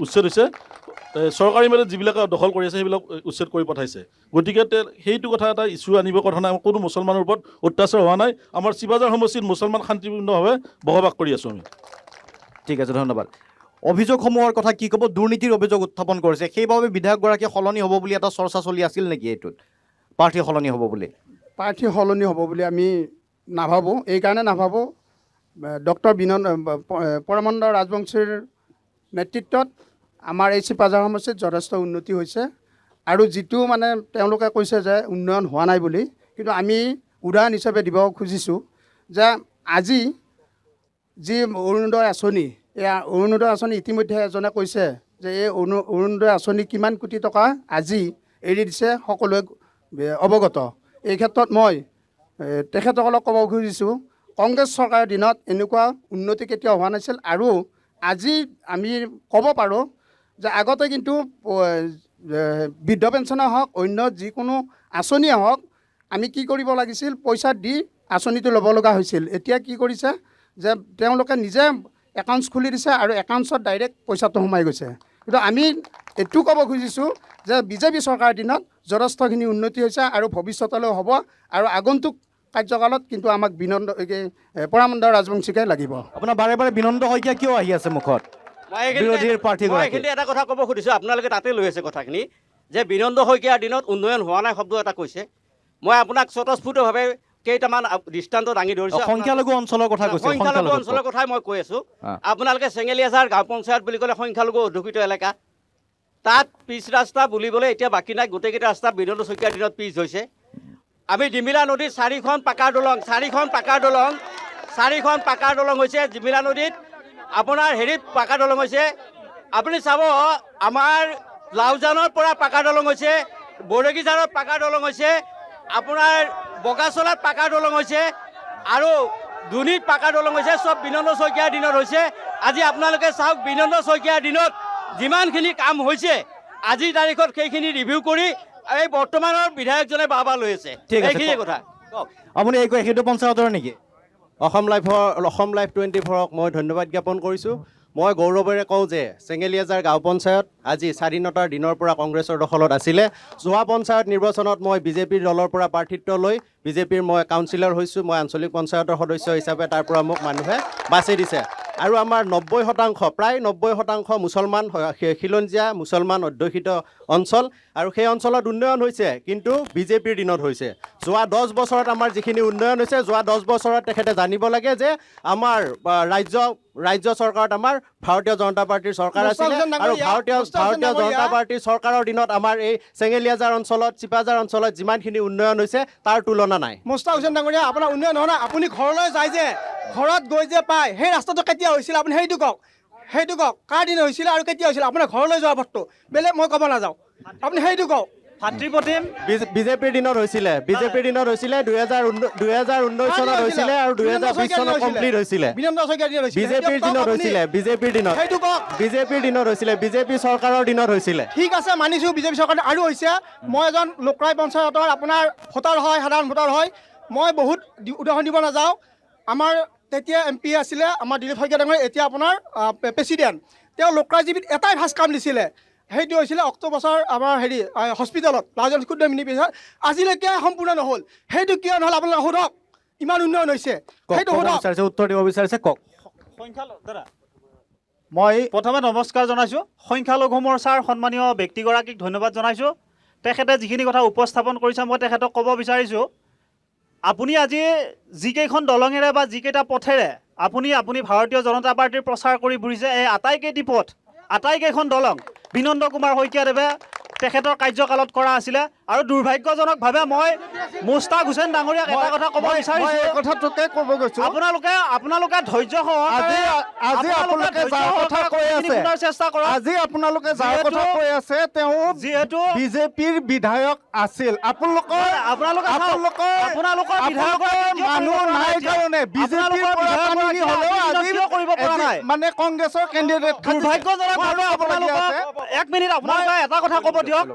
উচ্ছেদ হৈছে, চৰকাৰী মাটিত যিবিলাকে দখল কৰি আছে সেইবিলাক উচ্ছেদ কৰি পঠাইছে। গতিকে সেইটো কথা এটা ইছ্যু আনিবৰ কথা নাই। কোনো মুছলমানৰ ওপৰত অত্যাচাৰ হোৱা নাই। আমাৰ শিৱাজাৰ সমষ্টিত মুছলমান শান্তিপূৰ্ণভাৱে বসবাস কৰি আছোঁ আমি। ঠিক আছে, ধন্যবাদ। অভিযোগসমূহৰ কথা কি ক'ব? দুৰ্নীতিৰ অভিযোগ উত্থাপন কৰিছে, সেইবাবে বিধায়কগৰাকী সলনি হ'ব বুলি এটা চৰ্চা চলি আছিল নেকি? এইটোত প্ৰাৰ্থী সলনি হ'ব বুলি? প্ৰাৰ্থী সলনি হ'ব বুলি আমি নাভাবোঁ। এইকাৰণে নাভাবোঁ, ডক্টৰ পৰমানন্দ ৰাজবংশীৰ নেতৃত্বত আমাৰ এই চিপাঝাৰ সমষ্টিত যথেষ্ট উন্নতি হৈছে। আৰু যিটো মানে তেওঁলোকে কৈছে যে উন্নয়ন হোৱা নাই বুলি, কিন্তু আমি উদাহৰণ হিচাপে দিব খুজিছোঁ যে আজি যি অৰুণোদয় আঁচনি, এই অৰুণোদয় আঁচনি ইতিমধ্যে এজনে কৈছে যে এই অৰুণোদয় আঁচনি কিমান কোটি টকা আজি এৰি দিছে, সকলোৱে অৱগত। এই ক্ষেত্ৰত মই তেখেতসকলক ক'ব খুজিছোঁ, কংগ্ৰেছ চৰকাৰৰ দিনত এনেকুৱা উন্নতি কেতিয়াও হোৱা নাছিল। আৰু আজি আমি ক'ব পাৰোঁ যে আগতে কিন্তু বৃদ্ধ পেঞ্চনে হওক, অন্য যিকোনো আঁচনিয়ে হওক, আমি কি কৰিব লাগিছিল, পইচা দি আঁচনিটো ল'ব লগা হৈছিল। এতিয়া কি কৰিছে যে তেওঁলোকে নিজে একাউণ্টছ খুলি দিছে আৰু একাউণ্টছত ডাইৰেক্ট পইচাটো সোমাই গৈছে। কিন্তু আমি এইটো ক'ব খুজিছোঁ যে বিজেপি চৰকাৰৰ দিনত যথেষ্টখিনি উন্নতি হৈছে আৰু ভৱিষ্যতলৈ হ'ব। আৰু আগন্তুক কাৰ্যকালত কিন্তু আমাক পৰমানন্দ ৰাজবংশীকে লাগিব। আপোনাৰ বাৰে বাৰে বিনন্দ শইকীয়া কিয় আহি আছে মুখত? বিৰোধীৰ প্ৰাৰ্থীগৰাকী। এইখিনি এটা কথা ক'ব খুজিছোঁ, আপোনালোকে তাতে লৈ আছে কথাখিনি, যে বিনন্দ শইকীয়াৰ দিনত উন্নয়ন হোৱা নাই শব্দ এটা কৈছে। মই আপোনাক স্বতঃস্ফূৰ্তভাৱে কেইটামান দৃষ্টান্ত দাঙি ধৰিছোঁ। সংখ্যালঘু অঞ্চলৰ কথা কৈছে। সংখ্যালঘু অঞ্চলৰ কথাই মই কৈ আছোঁ। আপোনালোকে চেঙেলীয়াজাৰ গাঁও পঞ্চায়ত বুলি ক'লে সংখ্যালঘু অধ্যুষিত এলেকা। তাত পিচ ৰাস্তা বুলিবলৈ এতিয়া বাকী নাই, গোটেইকেইটা ৰাস্তা বিনন্দ শইকীয়াৰ দিনত পিচ হৈছে। আমি ডিমিলা নদীত 4খন পাকাৰ দলং হৈছে ডিমিলা নদীত। আপোনাৰ হেৰিত পাকা দলং হৈছে। আপুনি চাব, আমাৰ লাউজানৰ পৰা পাকা দলং হৈছে, বৰগীজাৰত পাকা দলং হৈছে, আপোনাৰ বগাচলাত পাকা দলং হৈছে, আৰু দুনিত পাকা দলং হৈছে। চব বিনন্দ শইকীয়াৰ দিনত হৈছে। আজি আপোনালোকে চাওক, বিনন্দ শইকীয়াৰ দিনত যিমানখিনি কাম হৈছে, আজিৰ তাৰিখত সেইখিনি ৰিভিউ কৰি এই বৰ্তমানৰ বিধায়কজনে বাবা লৈ আছে। এইখিনি কথা কওক। আপুনি সেইটো পঞ্চায়তৰ নেকি? অসম লাইভ 24ক মই ধন্যবাদ জ্ঞাপন কৰিছোঁ। মই গৌৰৱেৰে কওঁ যে চেঙেলীয়াজাৰ গাঁও পঞ্চায়ত আজি স্বাধীনতাৰ দিনৰ পৰা কংগ্ৰেছৰ দখলত আছিলে। যোৱা পঞ্চায়ত নিৰ্বাচনত মই বিজেপিৰ দলৰ পৰা প্ৰাৰ্থিত্ব লৈ বিজেপিৰ মই কাউন্সিলৰ হৈছোঁ। মই আঞ্চলিক পঞ্চায়তৰ সদস্য হিচাপে তাৰ পৰা মোক মানুহে বাছি দিছে। আৰু আমাৰ 90%, প্ৰায় 90% মুছলমান, খিলঞ্জীয়া মুছলমান অধ্যুষিত অঞ্চল। আৰু সেই অঞ্চলত উন্নয়ন হৈছে, কিন্তু বিজেপিৰ দিনত হৈছে। যোৱা 10 বছৰত আমাৰ যিখিনি উন্নয়ন হৈছে, যোৱা 10 বছৰত তেখেতে জানিব লাগে যে আমাৰ ৰাজ্য চৰকাৰত আমাৰ ভাৰতীয় জনতা পাৰ্টীৰ চৰকাৰ আছিলে। আৰু ভাৰতীয় জনতা পাৰ্টীৰ চৰকাৰৰ দিনত আমাৰ এই চেঙেলীয়াজাৰ অঞ্চলত, চিপাঝাৰ অঞ্চলত যিমানখিনি উন্নয়ন হৈছে তাৰ তুলনা নাই। মুস্তাক হুছেইন ডাঙৰীয়া, আপোনাৰ উন্নয়ন হোৱা নাই। আপুনি ঘৰলৈ যায় যে, ঘৰত গৈ যে পায়, সেই ৰাস্তাটো কেতিয়া হৈছিল আপুনি সেইটো কওক। কাৰ দিনত হৈছিলে আৰু কেতিয়া হৈছিলে? আপোনাৰ ঘৰলৈ যোৱা পথটো বেলেগ, মই ক'ব নাযাওঁ, আপুনি সেইটো কওক। ভাতৃপ্ৰতিম বিজেপিৰ দিনত হৈছিলে, 2019 চনত হৈছিলে আৰু 2020 চনত কমপ্লিট হৈছিলে। বিজেপিৰ দিনত হৈছিলে, বিজেপিৰ দিনত হৈছিলে, বিজেপি চৰকাৰৰ দিনত হৈছিলে। ঠিক আছে, মানিছোঁ বিজেপি চৰকাৰে আৰু হৈছে। মই এজন লোকৰাই পঞ্চায়তৰ আপোনাৰ ভোটাৰ হয়, সাধাৰণ ভোটাৰ হয়। মই বহুত উদাহৰণ দিব নাযাওঁ। আমাৰ তেতিয়া MP আছিলে আমাৰ দিলীপ শইকীয়া ডাঙৰীয়া, এতিয়া আপোনাৰ প্ৰেচিডেণ্ট। তেওঁ লোকৰাজীৱিত এটাই ফাৰ্ষ্ট কাম দিছিলে, সেইটো হৈছিলে অক্টোবছৰ আমাৰ হস্পিটেলত লাউজান ক্ষুদ্ৰ মিনি পেচাৰ। আজিলৈকে সম্পূৰ্ণ নহ'ল। সেইটো কিয় নহ'ল আপোনালোকে সোধক। ইমান উন্নয়ন হৈছে, সেইটো সোধক। উত্তৰ দিব বিচাৰিছে, কওক। মই প্ৰথমে নমস্কাৰ জনাইছোঁ। সংখ্যালঘু মৰ্চাৰ সন্মানীয় ব্যক্তিগৰাকীক ধন্যবাদ জনাইছোঁ। তেখেতে যিখিনি কথা উপস্থাপন কৰিছে, মই তেখেতক ক'ব বিচাৰিছোঁ, আপুনি আজি যিকেইখন দলঙেৰে বা যিকেইটা পথেৰে আপুনি ভাৰতীয় জনতা পাৰ্টীৰ প্ৰচাৰ কৰি ফুৰিছে, এই আটাইকেইটি পথ, আটাইকেইখন দলং বিনন্দ কুমাৰ শইকীয়াদেৱে তেখেতৰ কাৰ্যকালত কৰা আছিলে। আৰু দুৰ্ভাগ্যজনকভাৱে মই মুস্তাক হুছেইন ডাঙৰীয়াক এটা কথা ক'ব বিচাৰিছোঁ। এই কথাটোকে ক'ব গৈছোঁ। আপোনালোকে ধৈৰ্য চেষ্টা কৰক। আজি আপোনালোকে যাৰ কথা কৈ আছে তেওঁ যিহেতু বিজেপিৰ বিধায়ক আছিল। আপোনালোকৰ মানুহ নাই কাৰণে বিজেপিৰ কৰিব পৰা নাই মানে কংগ্ৰেছৰ কেণ্ডিডেট দুৰ্ভাগ্যজনকভাৱে আপোনালোকক এক মিনিট আপোনালোকে এটা কথা ক'ব দিয়ক।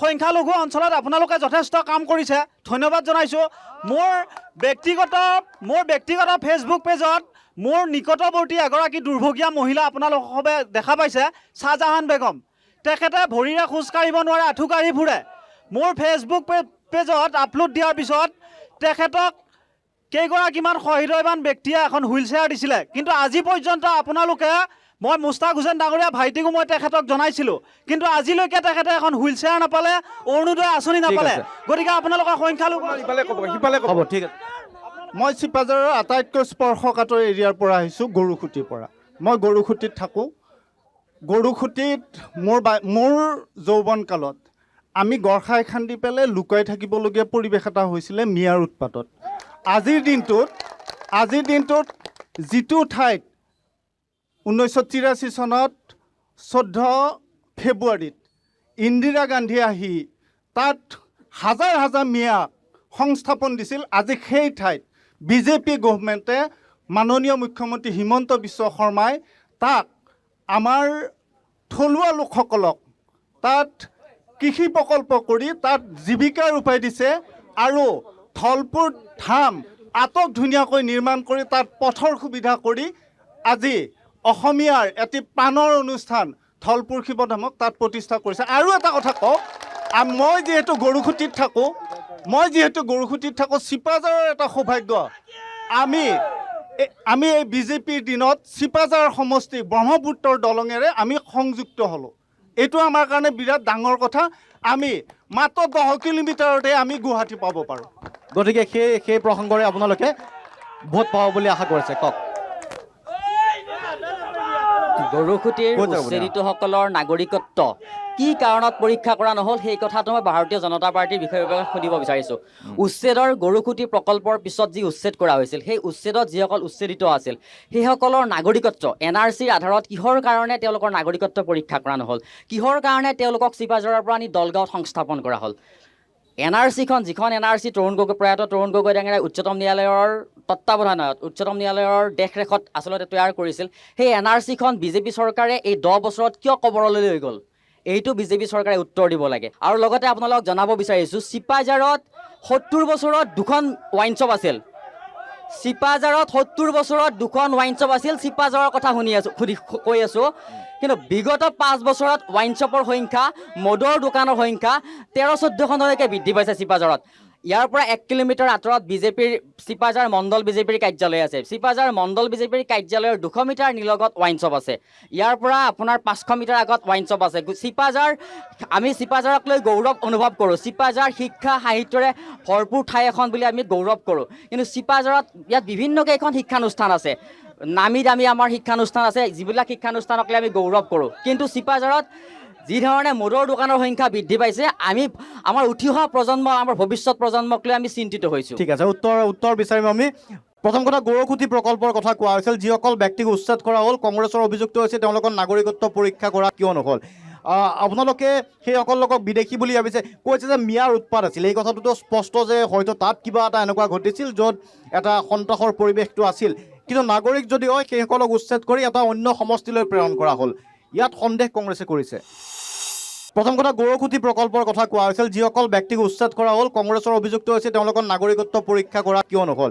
সংখ্যালঘু অঞ্চলত আপোনালোকে যথেষ্ট কাম কৰিছে, ধন্যবাদ জনাইছোঁ। মোৰ ব্যক্তিগত ফেচবুক পেজত মোৰ নিকটৱৰ্তী এগৰাকী দুৰ্ভগীয়া মহিলা আপোনালোকে দেখা পাইছে, শ্বাহজাহান বেগম। তেখেতে ভৰিৰে খোজকাঢ়িব নোৱাৰে, আঁঠু কাঢ়ি ফুৰে। মোৰ ফেচবুক পেজত আপলোড দিয়াৰ পিছত তেখেতক কেইগৰাকীমান সহৃদয়বান ব্যক্তিয়ে এখন হুইল চেয়াৰ দিছিলে, কিন্তু আজি পৰ্যন্ত আপোনালোকে, মই মুস্তাক হুছেইন ডাঙৰীয়া ভাইটিকো মই তেখেতক জনাইছিলোঁ, কিন্তু আজিলৈকে তেখেতে এখন হুইল চেয়াৰ নাপালে, অৰুণোদয় আঁচনি নাপালে। গতিকে আপোনালোকৰ সংখ্যালঘু হ'ব, ঠিক আছে। মই চিপাঝাৰৰ আটাইতকৈ স্পৰ্শকাতৰ এৰিয়াৰ পৰা আহিছোঁ, গৰুখুটিৰ পৰা। মই গৰুখুটিত থাকোঁ। গৰুখুটিত মোৰ যৌৱন কালত আমি গড়খাই খান্দি পেলাই লুকাই থাকিবলগীয়া পৰিৱেশ এটা হৈছিলে মিয়াৰ উৎপাতত। আজিৰ দিনটোত যিটো ঠাইত 1983 চনত 14 ফেব্ৰুৱাৰীত ইন্দিৰা গান্ধী আহি তাত হাজাৰ হাজাৰ মিয়াক সংস্থাপন দিছিল, আজি সেই ঠাইত বিজেপি গভৰ্ণমেণ্টে, মাননীয় মুখ্যমন্ত্ৰী হিমন্ত বিশ্ব শৰ্মাই তাক আমাৰ থলুৱা লোকসকলক তাত কৃষি প্ৰকল্প কৰি তাত জীৱিকাৰ উপায় দিছে, আৰু থলপুৰ ধাম আটক ধুনীয়াকৈ নিৰ্মাণ কৰি তাত পথৰ সুবিধা কৰি আজি অসমীয়াৰ এটি প্ৰাণৰ অনুষ্ঠান থলপুৰ শিৱধামক তাত প্ৰতিষ্ঠা কৰিছে। আৰু এটা কথা কওঁ, মই যিহেতু গৰুখুটিত থাকোঁ, চিপাঝাৰৰ এটা সৌভাগ্য, আমি এই বিজেপিৰ দিনত চিপাঝাৰ সমষ্টি ব্ৰহ্মপুত্ৰৰ দলঙেৰে আমি সংযুক্ত হ'লোঁ। এইটো আমাৰ কাৰণে বিৰাট ডাঙৰ কথা। আমি মাত্ৰ 10 কিলোমিটাৰতে আমি গুৱাহাটী পাব পাৰোঁ। গতিকে সেই প্ৰসংগৰে আপোনালোকে ভোট পাব বুলি আশা কৰিছে, কওক। গৰুখুটিৰ উচ্ছেদিতসকলৰ নাগৰিকত্ব কি কাৰণত পৰীক্ষা কৰা নহ'ল, সেই কথাটো মই ভাৰতীয় জনতা পাৰ্টীৰ বিষয়ে সুধিব বিচাৰিছোঁ। উচ্ছেদৰ গৰুখুটি প্ৰকল্পৰ পিছত যি উচ্ছেদ কৰা হৈছিল, সেই উচ্ছেদত যিসকল উচ্ছেদিত আছিল সেইসকলৰ নাগৰিকত্ব NRCৰ আধাৰত কিহৰ কাৰণে তেওঁলোকৰ নাগৰিকত্ব পৰীক্ষা কৰা নহ'ল, কিহৰ কাৰণে তেওঁলোকক চিপাঝাৰৰ পৰা আনি দলগাঁৱত সংস্থাপন কৰা হ'ল। NRCখন, যিখন NRC প্ৰয়াত তৰুণ গগৈ ডাঙৰীয়াই উচ্চতম ন্যায়ালয়ৰ তত্বাৱধানত, উচ্চতম ন্যায়ালয়ৰ দেশৰেখত আচলতে তৈয়াৰ কৰিছিল, সেই NRCখন বিজেপি চৰকাৰে এই 10 বছৰত কিয় কবৰলৈ লৈ গ'ল, এইটো বিজেপি চৰকাৰে উত্তৰ দিব লাগে। আৰু লগতে আপোনালোকক জনাব বিচাৰিছোঁ, চিপাঝাৰত 70 বছৰত 2খন ৱাইন শ্বপ আছিল। চিপাঝাৰত 70 বছৰত 2খন ৱাইন শ্বপ আছিল। চিপাঝাৰৰ কথা কৈ আছোঁ, কিন্তু বিগত 5 বছৰত ৱাইন শ্বপৰ সংখ্যা, মদৰ দোকানৰ সংখ্যা 13-14খনলৈকে বৃদ্ধি পাইছে চিপাঝাৰত। ইয়াৰ পৰা 1 কিলোমিটাৰ আঁতৰত চিপাঝাৰ মণ্ডল বিজেপিৰ কাৰ্যালয় আছে। চিপাঝাৰ মণ্ডল বিজেপিৰ কাৰ্যালয়ৰ 200 মিটাৰ নিলগত ৱাইন শ্বপ আছে। ইয়াৰ পৰা আপোনাৰ 500 মিটাৰ আগত ৱাইন শ্বপ আছে। আমি চিপাঝাৰক লৈ গৌৰৱ অনুভৱ কৰোঁ। চিপাঝাৰ শিক্ষা সাহিত্যৰে ভৰপূৰ ঠাই এখন বুলি আমি গৌৰৱ কৰোঁ, কিন্তু চিপাঝাৰত ইয়াত বিভিন্ন কেইখন শিক্ষানুষ্ঠান আছে, নামী দামী আমাৰ শিক্ষানুষ্ঠান আছে, যিবিলাক শিক্ষানুষ্ঠানক লৈ আমি গৌৰৱ কৰোঁ। কিন্তু চিপাঝাৰত যি ধৰণে মদৰ দোকানৰ সংখ্যা বৃদ্ধি পাইছে, আমাৰ উঠি অহা প্ৰজন্ম, আমাৰ ভৱিষ্যত প্ৰজন্মক লৈ আমি চিন্তিত হৈছোঁ। ঠিক আছে, উত্তৰ বিচাৰিম আমি। প্ৰথম কথা, গৰুখুটি প্ৰকল্পৰ কথা কোৱা হৈছিল, যিসকল ব্যক্তিক উচ্ছেদ কৰা হ'ল, কংগ্ৰেছৰ অভিযুক্ত হৈছে, তেওঁলোকৰ নাগৰিকত্ব পৰীক্ষা কৰা কিয় নহ'ল? আপোনালোকে সেইসকলক বিদেশী বুলি ভাবিছে, কৈছে যে মিয়াৰ উৎপাত আছিল। এই কথাটোতো স্পষ্ট যে হয়তো তাত কিবা এটা এনেকুৱা ঘটিছিল য'ত এটা সন্ত্ৰাসৰ পৰিৱেশটো আছিল, কিন্তু নাগৰিক যদি হয় সেইসকলক উচ্ছেদ কৰি এটা অন্য সমষ্টিলৈ প্ৰেৰণ কৰা হ'ল। ইয়াত সন্দেহ কংগ্ৰেছে কৰিছে। প্ৰথম কথা, গৰুখুটি প্ৰকল্পৰ কথা কোৱা হৈছিল, যিসকল ব্যক্তিক উচ্ছেদ কৰা হ'ল, কংগ্ৰেছৰ অভিযুক্ত হৈছে, তেওঁলোকৰ নাগৰিকত্ব পৰীক্ষা কৰা কিয় নহ'ল?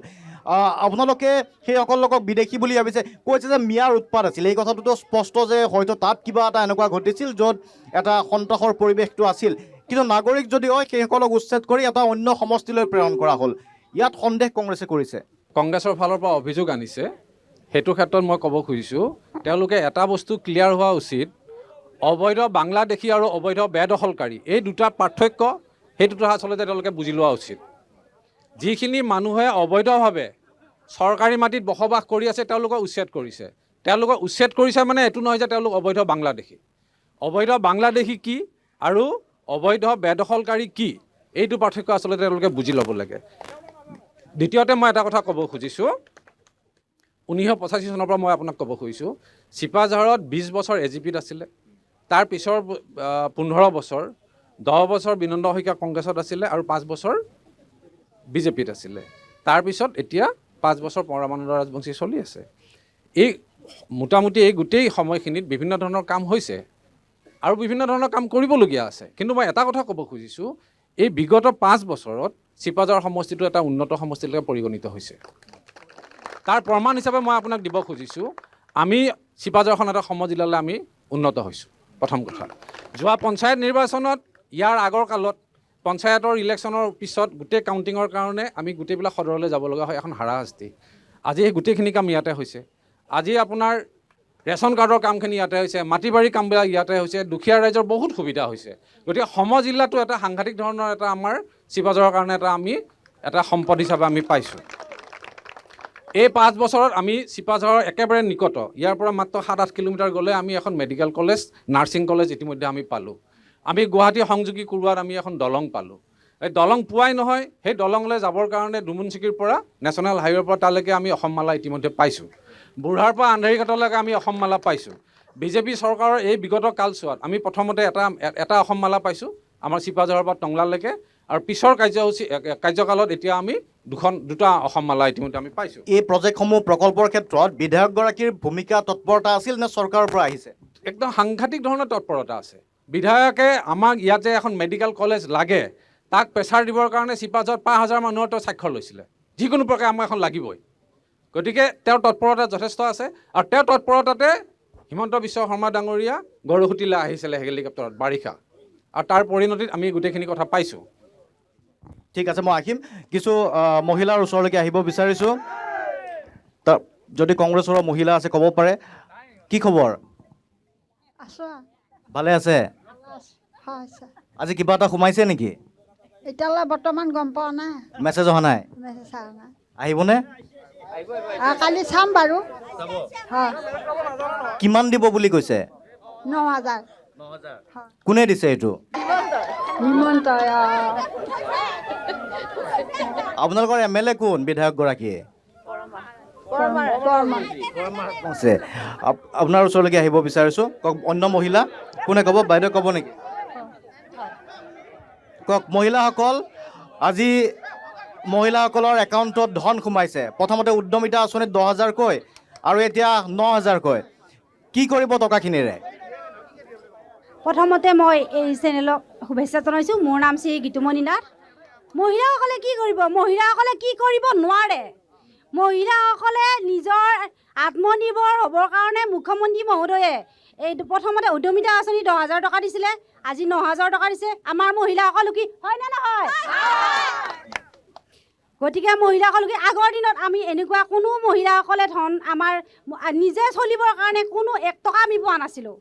আপোনালোকে সেইসকলক বিদেশী বুলি ভাবিছে, কৈছে যে মিয়াৰ উৎপাত আছিল। এই কথাটোতো স্পষ্ট যে হয়তো তাত কিবা এটা এনেকুৱা ঘটিছিল য'ত এটা সন্ত্ৰাসৰ পৰিৱেশটো আছিল, কিন্তু নাগৰিক যদি হয় সেইসকলক উচ্ছেদ কৰি এটা অন্য সমষ্টিলৈ প্ৰেৰণ কৰা হ'ল। ইয়াত সন্দেহ কংগ্ৰেছে কৰিছে। কংগ্ৰেছৰ ফালৰ পৰা অভিযোগ আনিছে, সেইটো ক্ষেত্ৰত মই ক'ব খুজিছোঁ, তেওঁলোকে এটা বস্তু ক্লিয়াৰ হোৱা উচিত, অবৈধ বাংলাদেশী আৰু অবৈধ বেদখলকাৰী এই দুটা পাৰ্থক্য, সেইটোতো আচলতে তেওঁলোকে বুজি লোৱা উচিত। যিখিনি মানুহে অবৈধভাৱে চৰকাৰী মাটিত বসবাস কৰি আছে তেওঁলোকক উচ্ছেদ কৰিছে। তেওঁলোকক উচ্ছেদ কৰিছে মানে এইটো নহয় যে তেওঁলোক অবৈধ বাংলাদেশী। অবৈধ বাংলাদেশী কি আৰু অবৈধ বেদখলকাৰী কি এইটো পাৰ্থক্য আচলতে তেওঁলোকে বুজি ল'ব লাগে। দ্বিতীয়তে মই এটা কথা ক'ব খুজিছোঁ, 1985 চনৰ পৰা মই আপোনাক ক'ব খুজিছোঁ, চিপাঝাৰত 20 বছৰ এজিপিত আছিলে, তাৰ পিছৰ 15 বছৰ 10 বছৰ বিনন্দ শইকীয়া কংগ্ৰেছত আছিলে আৰু 5 বছৰ বিজেপিত আছিলে। তাৰপিছত এতিয়া 5 বছৰ পৰমানন্দ ৰাজবংশী চলি আছে। এই মোটামুটি এই গোটেই সময়খিনিত বিভিন্ন ধৰণৰ কাম হৈছে আৰু বিভিন্ন ধৰণৰ কাম কৰিবলগীয়া আছে। কিন্তু মই এটা কথা ক'ব খুজিছোঁ, এই বিগত 5 বছৰত চিপাঝাৰ সমষ্টিটো এটা উন্নত সমষ্টিলৈকে পৰিগণিত হৈছে। তাৰ প্ৰমাণ হিচাপে মই আপোনাক দিব খুজিছোঁ, আমি চিপাঝাৰখন এটা সমজিলালৈ আমি উন্নত হৈছোঁ। প্ৰথম কথা, যোৱা পঞ্চায়ত নিৰ্বাচনত ইয়াৰ আগৰ কালত পঞ্চায়তৰ ইলেকশ্যনৰ পিছত গোটেই কাউণ্টিঙৰ কাৰণে আমি গোটেইবিলাক সদৰলৈ যাব লগা হয়, এখন হাৰাশাস্তি। আজি এই গোটেইখিনি কাম ইয়াতে হৈছে। আজি আপোনাৰ ৰেচন কাৰ্ডৰ কামখিনি ইয়াতে হৈছে, মাটি বাৰী কামবিলাক ইয়াতে হৈছে, দুখীয়া ৰাইজৰ বহুত সুবিধা হৈছে। গতিকে সমজিল্লাটো এটা সাংঘাতিক ধৰণৰ এটা আমাৰ চিপাঝাৰৰ কাৰণে এটা সম্পদ হিচাপে আমি পাইছোঁ। এই 5 বছৰত আমি চিপাঝাৰৰ একেবাৰে নিকট, ইয়াৰ পৰা মাত্ৰ 7-8 কিলোমিটাৰ গ'লে আমি এখন মেডিকেল কলেজ, নাৰ্ছিং কলেজ ইতিমধ্যে আমি পালোঁ। আমি গুৱাহাটী সংযোগী কৰোৱাত আমি এখন দলং পালোঁ। এই দলং পোৱাই নহয়, সেই দলঙলৈ যাবৰ কাৰণে ডুমুনচিকিৰ পৰা নেশ্যনেল হাইৱেৰ পৰা তালৈকে আমি অসমমালা ইতিমধ্যে পাইছোঁ। বুঢ়াৰ পৰা আন্ধেৰিঘাটলৈকে আমি অসমমালা পাইছোঁ। বিজেপি চৰকাৰৰ এই বিগত কালছোৱাত আমি প্ৰথমতে এটা অসমমালা পাইছোঁ আমাৰ চিপাঝাৰৰ পৰা টংলালৈকে, আৰু পিছৰ কাৰ্যকালত এতিয়া আমি দুটা অসমমালা ইতিমধ্যে আমি পাইছোঁ। এই প্ৰজেক্টসমূহ প্ৰকল্পৰ ক্ষেত্ৰত বিধায়কগৰাকীৰ ভূমিকা তৎপৰতা আছিল নে চৰকাৰৰ পৰা আহিছে? একদম সাংঘাতিক ধৰণৰ তৎপৰতা আছে। বিধায়কে আমাক ইয়াতে এখন মেডিকেল কলেজ লাগে, তাক প্ৰেছাৰ দিবৰ কাৰণে চিপাঝাৰত 5,000 মানুহৰ তেওঁ স্বাক্ষৰ লৈছিলে, যিকোনো প্ৰকাৰে আমাক এখন লাগিবই। গতিকে তেওঁৰ তৎপৰতা যথেষ্ট আছে, আৰু তেওঁৰ তৎপৰতাতে হিমন্ত বিশ্ব শৰ্মা ডাঙৰীয়া গড়সুতিলৈ আহিছিলে হেলিকপ্টাৰত বাৰিষা, আৰু তাৰ পৰিণতিত আমি গোটেইখিনি কথা পাইছোঁ। ঠিক আছে, মই আহিম। কিছু মহিলাৰ ওচৰলৈকে আহিব বিচাৰিছোঁ। যদি কংগ্ৰেছৰ মহিলা আছে ক'ব পাৰে। কি খবৰ? ভালে আছে? আজি কিবা এটা সোমাইছে নেকি? এতিয়ালৈ বৰ্তমান গম পোৱা নাই। মেছেজ অহা নাই? আহিবনে? কালি চাম বাৰু। কিমান দিব বুলি কৈছে? 9,000। কোনে দিছে এইটো? আপোনালোকৰ MLA কোন? বিধায়কগৰাকীয়ে আপোনাৰ ওচৰলৈকে আহিব বিচাৰিছোঁ। কওক, অন্য মহিলা কোনে ক'ব? বাইদেউ ক'ব নেকি? কওক, মহিলাসকল, আজি মহিলাসকলৰ একাউণ্টত ধন সোমাইছে। প্ৰথমতে উদ্যমিতা আঁচনিত 10,000কৈ আৰু এতিয়া 9,000কৈ। কি কৰিব টকাখিনিৰে? প্ৰথমতে মই এই চেনেলক শুভেচ্ছা জনাইছোঁ। মোৰ নাম শ্ৰী গীতুমণি নাথ। মহিলাসকলে কি কৰিব? মহিলাসকলে কি কৰিব নোৱাৰে। মহিলাসকলে নিজৰ আত্মনিৰ্ভৰ হ'বৰ কাৰণে মুখ্যমন্ত্ৰী মহোদয়ে এই প্ৰথমতে উদ্যমিতা আঁচনি 10,000 টকা দিছিলে, আজি 9,000 টকা দিছে। আমাৰ মহিলাসকল কি হয়নে নহয়? গতিকে মহিলাসকল আগৰ দিনত আমি এনেকুৱা কোনো মহিলাসকলে ধন আমাৰ নিজে চলিবৰ কাৰণে কোনো 1 টকা আমি পোৱা নাছিলোঁ।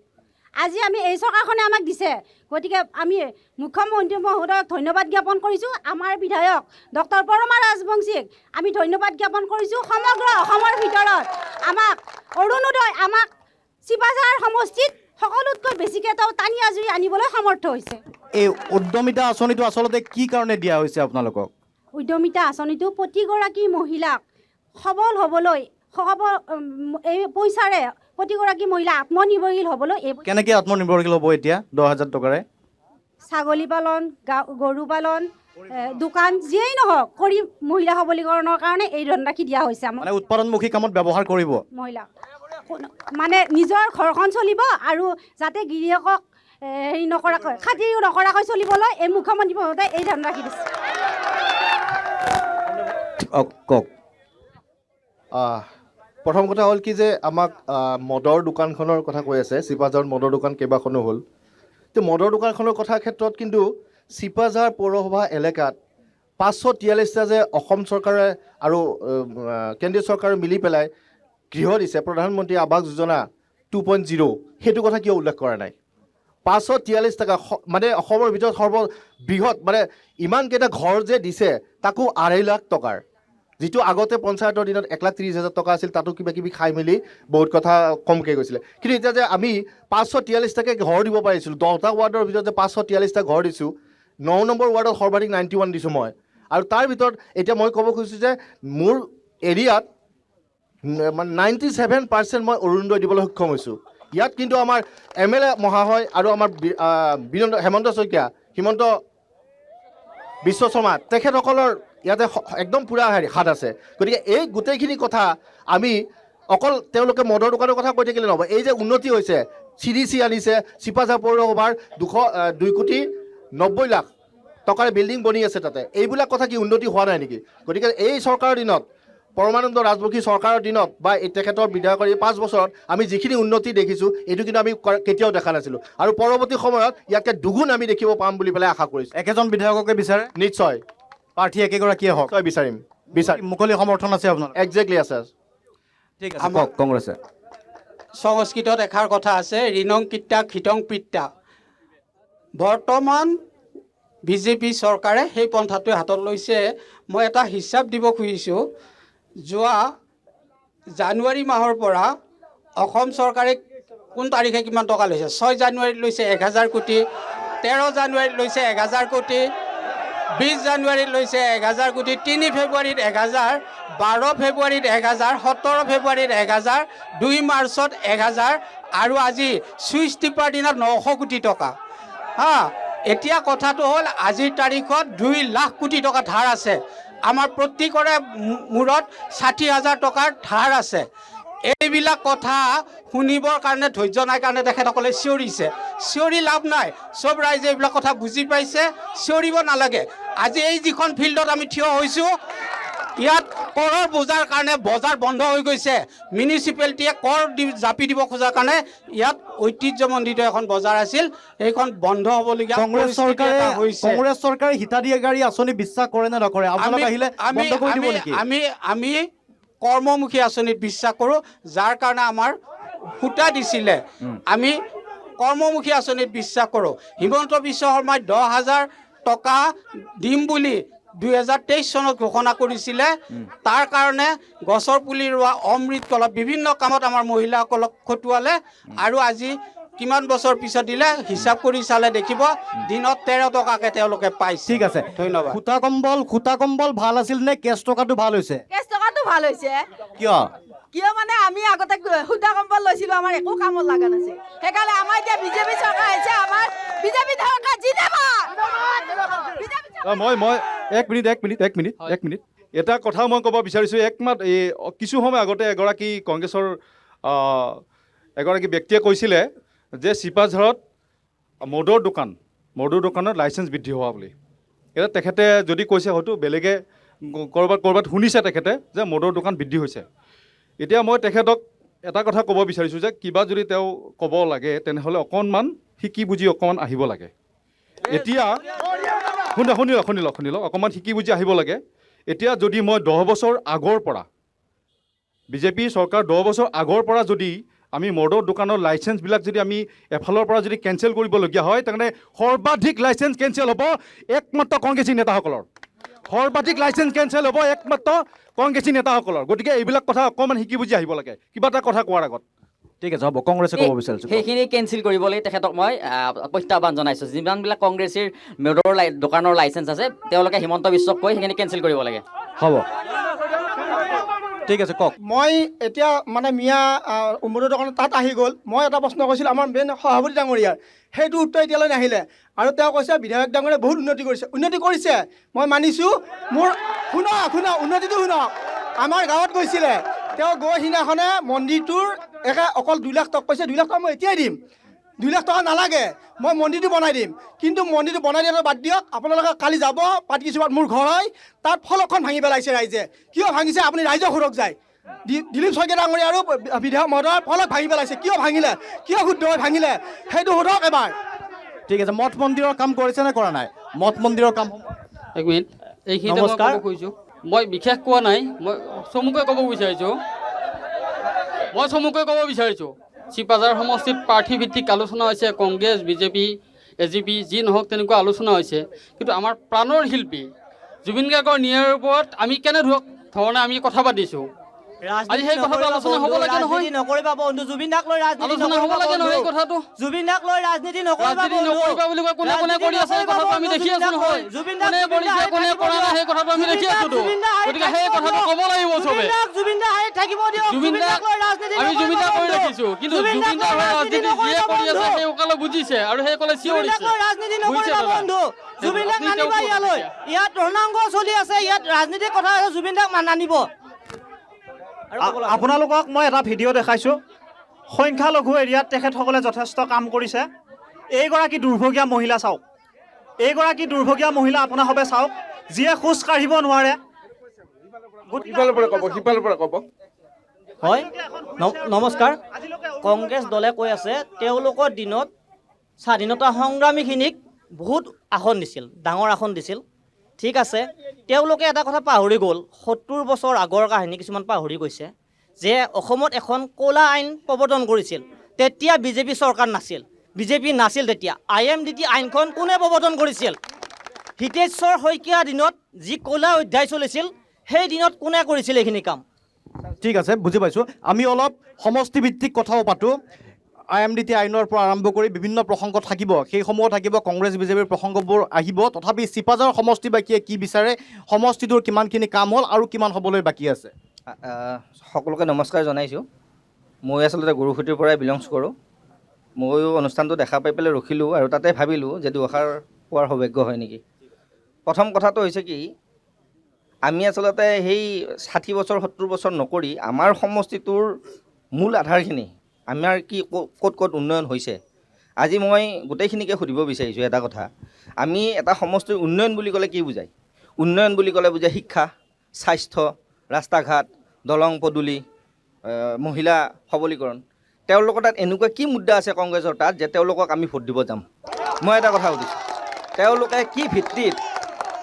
আজি আমি এই চৰকাৰখনে আমাক দিছে। গতিকে আমি মুখ্যমন্ত্ৰী মহোদয়ক ধন্যবাদ জ্ঞাপন কৰিছোঁ। আমাৰ বিধায়ক ডক্টৰ পৰমা ৰাজবংশীক আমি ধন্যবাদ জ্ঞাপন কৰিছোঁ। সমগ্ৰ অসমৰ ভিতৰত আমাক অৰুণোদয়, আমাক চিপাঝাৰ সমষ্টিত সকলোতকৈ বেছিকৈ তেওঁ টানি আজুৰি আনিবলৈ সমৰ্থ হৈছে। এই উদ্যমিতা আঁচনিটো আচলতে কি কাৰণে দিয়া হৈছে আপোনালোকক? উদ্যমিতা আঁচনিটো প্ৰতিগৰাকী মহিলাক সবল হ'বলৈ, এই পইচাৰে প্ৰতিগৰাকী মহিলা আত্মনিৰ্ভৰশীল হ'বলৈ। কেনেকৈ আত্মনিৰ্ভৰশীল হ'ব এতিয়া 10,000 টকাৰে? ছাগলী পালন, গৰু পালন, দোকান যিয়েই নহওক কৰি মহিলা সবলীকৰণৰ কাৰণে এই ধনৰাশি দিয়া হৈছে। মানে উৎপাদনমুখী কামত ব্যৱহাৰ কৰিব মহিলা, মানে নিজৰ ঘৰখন চলিব আৰু যাতে গিৰিয়েকক হেৰি নকৰাকৈ, খাতিৰ নকৰাকৈ চলিবলৈ এই মুখ্যমন্ত্ৰী মহোদয়ে এই ধনৰাশি দিছে। কওক। প্ৰথম কথা হ'ল কি যে আমাক মদৰ দোকানখনৰ কথা কৈ আছে। চিপাঝাৰত মদৰ দোকান কেইবাখনো হ'ল। তো মদৰ দোকানখনৰ কথাৰ ক্ষেত্ৰত কিন্তু চিপাঝাৰ পৌৰসভা এলেকাত 543টা যে অসম চৰকাৰে আৰু কেন্দ্ৰীয় চৰকাৰে মিলি পেলাই গৃহ দিছে, প্ৰধানমন্ত্ৰী আৱাস যোজনা 2.0, সেইটো কথা কিয় উল্লেখ কৰা নাই? 543 টকা, মানে অসমৰ ভিতৰত সৰ্ববৃহৎ, মানে ইমানকেইটা ঘৰ যে দিছে তাকো 2.5 লাখ টকাৰ। যিটো আগতে পঞ্চায়তৰ দিনত 1,30,000 টকা আছিল, তাতো কিবা কিবি খাই মেলি বহুত কথা কমকৈ গৈছিলে। কিন্তু এতিয়া যে আমি 543টাকে ঘৰ দিব পাৰিছিলোঁ, 10টা ৱাৰ্ডৰ ভিতৰত যে 543টা ঘৰ দিছোঁ, 9 নম্বৰ ৱাৰ্ডত সৰ্বাধিক 91 দিছোঁ মই। আৰু তাৰ ভিতৰত এতিয়া মই ক'ব খুজিছোঁ যে মোৰ এৰিয়াত মানে 97% মই অৰুণোদয় দিবলৈ সক্ষম হৈছোঁ। ইয়াত কিন্তু আমাৰ MLA মহাশয় আৰু আমাৰ হেমন্ত শইকীয়া, হিমন্ত বিশ্ব শৰ্মা, তেখেতসকলৰ ইয়াতে একদম পূৰা হাত আছে। গতিকে এই গোটেইখিনি কথা আমি অকল তেওঁলোকে মদৰ দোকানৰ কথা কৈ থাকিলে নহ'ব। এই যে উন্নতি হৈছে, CDC আনিছে, চিপাঝাৰ পৌৰসভাৰ 2,90,00,000 টকাৰে বিল্ডিং বনি আছে তাতে, এইবিলাক কথা কি উন্নতি হোৱা নাই নেকি? গতিকে এই চৰকাৰৰ দিনত, পৰমানন্দ ৰাজবংশী চৰকাৰৰ দিনত বা তেখেতৰ বিধায়কৰ এই 5 বছৰত আমি যিখিনি উন্নতি দেখিছোঁ, এইটো কিন্তু আমি কেতিয়াও দেখা নাছিলোঁ। আৰু পৰৱৰ্তী সময়ত ইয়াতকৈ দুগুণ আমি দেখিব পাম বুলি পেলাই আশা কৰিছোঁ। একেজন বিধায়ককে বিচাৰে? নিশ্চয়। প্ৰাৰ্থী একেগৰাকীয়ে হওক? বিচাৰিম। মুকলি সমৰ্থন আছে আপোনাৰ? একজেক্টলি আছে। ঠিক আছে, কওক কংগ্ৰেছে। সংস্কৃতত এষাৰ কথা আছে, ঋণং কৃত্যা ক্ষিতং পিত্যা। বৰ্তমান বিজেপি চৰকাৰে সেই পন্থাটোৱে হাতত লৈছে। মই এটা হিচাপ দিব খুজিছোঁ, যোৱা জানুৱাৰী মাহৰ পৰা অসম চৰকাৰে কোন তাৰিখে কিমান টকা লৈছে? 6 জানুৱাৰীত লৈছে 1,000 কোটি, 13 জানুৱাৰীত লৈছে 1,000 কোটি, 20 জানুৱাৰীত লৈছে 1,000 কোটি, 3 ফেব্ৰুৱাৰীত 1,000, 12 ফেব্ৰুৱাৰীত 1,000, 17 ফেব্ৰুৱাৰীত 1,000, 2 মাৰ্চত 1,000 আৰু আজি চুইচ টিপাৰ দিনত 900 কোটি টকা। এতিয়া কথাটো হ'ল আজিৰ তাৰিখত 2 লাখ কোটি টকা ধাৰ আছে। আমাৰ প্ৰত্যেকৰে মূৰত 60,000 টকাৰ ধাৰ আছে। এইবিলাক কথা শুনিবৰ কাৰণে ধৈৰ্য নাই কাৰণে তেখেতসকলে চিঞৰিছে। চিঞৰি লাভ নাই, চব ৰাইজে এইবিলাক কথা বুজি পাইছে, চিঞৰিব নালাগে। আজি এই যিখন ফিল্ডত আমি থিয় হৈছোঁ, ইয়াত কৰৰ বোজাৰ কাৰণে বজাৰ বন্ধ হৈ গৈছে। মিউনিচিপেলিটিয়ে কৰ জাপি দিব খোজাৰ কাৰণে ইয়াত ঐতিহ্যমণ্ডিত এখন বজাৰ আছিল, সেইখন বন্ধ হ'বলগীয়া কংগ্ৰেছ চৰকাৰে হিতাধিকাৰী আঁচনি বিশ্বাস কৰে নে নকৰে? আপোনালোক আহিলে বন্ধ কৰি দিব নেকি? আমি কৰ্মমুখী আঁচনিত বিশ্বাস কৰোঁ, যাৰ কাৰণে আমাৰ সূতা দিছিলে। আমি কৰ্মমুখী আঁচনিত বিশ্বাস কৰোঁ। হিমন্ত বিশ্ব শৰ্মাই 10,000 টকা দিম বুলি 2023 চনত ঘোষণা কৰিছিলে। তাৰ কাৰণে গছৰ পুলি ৰোৱা, অমৃত কলহ, বিভিন্ন কামত আমাৰ মহিলাসকলক খটুৱালে। আৰু আজি কিমান বছৰ পিছত দিলে হিচাপ কৰি চালে দেখিব দিনত 13 টকাকৈ তেওঁলোকে পাইছে। ঠিক আছে, ধন্যবাদ। সূতা কম্বল ভাল আছিল নে কেছ টকাটো ভাল হৈছে? কেছ টকাটো ভাল হৈছে। কিয় মানে আমি আগতে সূতা কম্বল লৈছিলোঁ, আমাৰ একো কামত লগা নাছিল। সেইকাৰণে আমাৰ এতিয়া বিজেপি চৰকাৰ আহিছে, আমাৰ বিজেপি চৰকাৰ জিন্দাবাদ। মই এক মিনিট এটা কথা মই ক'ব বিচাৰিছোঁ। এই কিছু সময় আগতে এগৰাকী কংগ্ৰেছৰ এগৰাকী ব্যক্তিয়ে কৈছিলে যে চিপাঝাৰত মদৰ দোকানত লাইচেঞ্চ বৃদ্ধি হোৱা বুলি। এতিয়া তেখেতে যদি কৈছে, হয়তো বেলেগে ক'ৰবাত শুনিছে তেখেতে যে মদৰ দোকান বৃদ্ধি হৈছে। এতিয়া মই তেখেতক এটা কথা ক'ব বিচাৰিছোঁ যে কিবা যদি তেওঁ ক'ব লাগে, তেনেহ'লে অকণমান শিকি বুজি অকণমান আহিব লাগে। এতিয়া শুনি লওক, অকণমান শিকি বুজি আহিব লাগে। এতিয়া যদি মই 10 বছৰ আগৰ পৰা, বিজেপি চৰকাৰ 10 বছৰ আগৰ পৰা যদি আমি মদৰ দোকানৰ লাইচেঞ্চবিলাক যদি আমি এফালৰ পৰা যদি কেঞ্চেল কৰিবলগীয়া হয়, তেনেহ'লে সৰ্বাধিক লাইচেঞ্চ কেঞ্চেল হ'ব একমাত্ৰ কংগ্ৰেছী নেতাসকলৰ। সৰ্বাধিক লাইচেঞ্চ কেঞ্চেল হ'ব একমাত্ৰ কংগ্ৰেছী নেতাসকলৰ। গতিকে এইবিলাক কথা অকণমান শিকি বুজি আহিব লাগে কিবা এটা কথা কোৱাৰ আগত। ঠিক আছে, হ'ব, কংগ্ৰেছে ক'ব বিচাৰিছোঁ। সেইখিনি কেঞ্চেল কৰিবলৈ তেখেতক মই প্ৰত্যাহ্বান জনাইছোঁ। যিমানবিলাক কংগ্ৰেছীৰ মদৰ দোকানৰ লাইচেঞ্চ আছে, তেওঁলোকে হিমন্ত বিশ্বক কৈ সেইখিনি কেঞ্চেল কৰিব লাগে। হ'ব, ঠিক আছে, কওক। মই এতিয়া মানে মিয়া মদৰ দোকানত তাত আহি গ'ল। মই এটা প্ৰশ্ন কৰিছিলোঁ আমাৰ মেইন সভাপতি ডাঙৰীয়াৰ, সেইটো উত্তৰ এতিয়ালৈ নাহিলে। আৰু তেওঁ কৈছে বিধায়ক ডাঙৰীয়াই বহুত উন্নতি কৰিছে। মই মানিছোঁ। মোৰ শুনক উন্নতিটো শুনক। আমাৰ গাঁৱত গৈছিলে, তেওঁ গৈ সিদিনাখনে মন্দিৰটোৰ অকল 2 লাখ টকা কৈছে। 2 লাখ টকা মই এতিয়াই দিম, 2 লাখ টকা নালাগে, মই মন্দিৰটো বনাই দিম। কিন্তু মন্দিৰটো বনাই দিয়াটো বাদ দিয়ক, আপোনালোকে কালি যাব পাটকিচুপাত মোৰ ঘৰ হয়, তাত ফলকখন ভাঙি পেলাইছে ৰাইজে। কিয় ভাঙিছে আপুনি ৰাইজক সুৰক যায়। দিলীপ শইকীয়া ডাঙৰীয়া আৰু বিধায়ক মহোদয়ৰ ফলক ভাঙি পেলাইছে। কিয় ভাঙিলে, কিয় শুদ্ধ হৈ ভাঙিলে, সেইটো সোধক এবাৰ। ঠিক আছে, মঠ মন্দিৰৰ কাম কৰিছে নে কৰা নাই? মঠ মন্দিৰৰ কাম। এক মিনিট, এইখিনিতে মই ক'ব খুজিছোঁ। মই বিশেষ কোৱা নাই, মই চমুকৈ ক'ব বিচাৰিছোঁ। চিপাঝাৰ সমষ্টিত প্ৰাৰ্থীভিত্তিক আলোচনা হৈছে, কংগ্ৰেছ, বিজেপি, AGP যি নহওক তেনেকুৱা আলোচনা হৈছে। কিন্তু আমাৰ প্ৰাণৰ শিল্পী জুবিন গাৰ্গৰ ন্যায়ৰ ওপৰত আমি কেনে ধৰণে আমি কথা পাতিছোঁ। আজি সেই কথাটো আলোচনা হ'ব লাগে নহয়। নকৰিবা বন্ধু, জুবিন দাক লৈ ৰাজনীতি আলোচনা হ'ব লাগে নহয় এই কথাটো। জুবিন দাক লৈ ৰাজনীতি নকৰিবা ৰাজনীতি নকৰিবা বুলি কয়, কোনে কোনে কৰি আছে এই কথাটো আমি দেখি আছোঁ নহয়। কোনে কৰিছে কোনে কৰা নাই সেই কথাটো আমি দেখি আছোঁতো। গতিকে সেই কথাটো ক'ব লাগিব চবে। জুবিন দা থাকিব দিয়ক। জুবিন দাক আমি জুবিন দাক কৰি ৰাখিছোঁ, কিন্তু জুবিন দাৰ ৰাজনীতি যিয়ে কৰি আছে সেই সকলে বুজিছে আৰু সেইসকলে চিঞৰিছে। ৰাজনীতি নকৰিবা বন্ধু, জুবিন দাক নানিবা ইয়ালৈ। ইয়াত ৰণাংগ চলি আছে, ইয়াত ৰাজনীতিৰ কথা আছে, জুবিন দাক নানিব। আপোনালোকক মই এটা ভিডিঅ' দেখাইছোঁ। সংখ্যালঘু এৰিয়াত তেখেতসকলে যথেষ্ট কাম কৰিছে। এইগৰাকী দুৰ্ভগীয়া মহিলা চাওক, এইগৰাকী দুৰ্ভগীয়া মহিলা আপোনাসবে চাওক, যিয়ে খোজ কাঢ়িব নোৱাৰে। সিফালৰ পৰা ক'ব হয়, নমস্কাৰ। কংগ্ৰেছ দলে কৈ আছে তেওঁলোকৰ দিনত স্বাধীনতা সংগ্ৰামীখিনিক বহুত আসন দিছিল, ডাঙৰ আসন দিছিল। ঠিক আছে, তেওঁলোকে এটা কথা পাহৰি গ'ল, 70 বছৰ আগৰ কাহিনী কিছুমান পাহৰি গৈছে, যে অসমত এখন ক'লা আইন প্ৰৱৰ্তন কৰিছিল। তেতিয়া বিজেপি চৰকাৰ নাছিল, বিজেপি নাছিল তেতিয়া। IMDT আইনখন কোনে প্ৰৱৰ্তন কৰিছিল? হিতেশ্বৰ শইকীয়াৰ দিনত যি ক'লা অধ্যায় চলিছিল, সেই দিনত কোনে কৰিছিল এইখিনি কাম? ঠিক আছে, বুজি পাইছোঁ। আমি অলপ সমষ্টিভিত্তিক কথাও পাতোঁ। IMDT আইনৰ পৰা আৰম্ভ কৰি বিভিন্ন প্ৰসংগ থাকিব, সেইসমূহ থাকিব, কংগ্ৰেছ বিজেপিৰ প্ৰসংগবোৰ আহিব। তথাপি চিপাঝাৰ সমষ্টিবাসীয়ে কি বিচাৰে, সমষ্টিটোৰ কিমানখিনি কাম হ'ল আৰু কিমান হ'বলৈ বাকী আছে? সকলোকে নমস্কাৰ জনাইছোঁ। মই আচলতে গৰুসুটিৰ পৰাই বিলংছ কৰোঁ। ময়ো অনুষ্ঠানটো দেখা পাই পেলাই ৰখিলোঁ আৰু তাতে ভাবিলোঁ যে দুআষাৰ পোৱাৰ সৌভাগ্য হয় নেকি। প্ৰথম কথাটো হৈছে কি, আমি আচলতে সেই 60 বছৰ 70 বছৰ নকৰি আমাৰ সমষ্টিটোৰ মূল আধাৰখিনি আমাৰ কি ক'ত ক'ত উন্নয়ন হৈছে, আজি মই গোটেইখিনিকে সুধিব বিচাৰিছোঁ এটা কথা। আমি এটা সমষ্টিৰ উন্নয়ন বুলি ক'লে কি বুজায়? উন্নয়ন বুলি ক'লে বুজায় শিক্ষা, স্বাস্থ্য, ৰাস্তা ঘাট, দলং পদূলি, মহিলা সবলীকৰণ। তেওঁলোকৰ তাত এনেকুৱা কি মুদ্ৰা আছে কংগ্ৰেছৰ তাত যে তেওঁলোকক আমি ভোট দিব যাম? মই এটা কথা সুধিছোঁ, তেওঁলোকে কি ভিত্তিত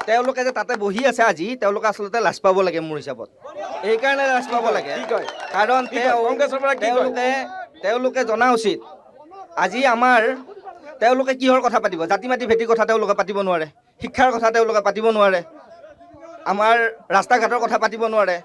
তেওঁলোকে যে তাতে বহি আছে আজি, তেওঁলোকে আচলতে লাজ পাব লাগে মোৰ হিচাপত। এইকাৰণে লাজ পাব লাগে কাৰণ তেওঁলোকে জনা উচিত আজি আমাৰ তেওঁলোকে কিহৰ কথা পাতিব? জাতি মাটি ভেটিৰ কথা তেওঁলোকে পাতিব নোৱাৰে, শিক্ষাৰ কথা তেওঁলোকে পাতিব নোৱাৰে, আমাৰ ৰাস্তা ঘাটৰ কথা পাতিব নোৱাৰে।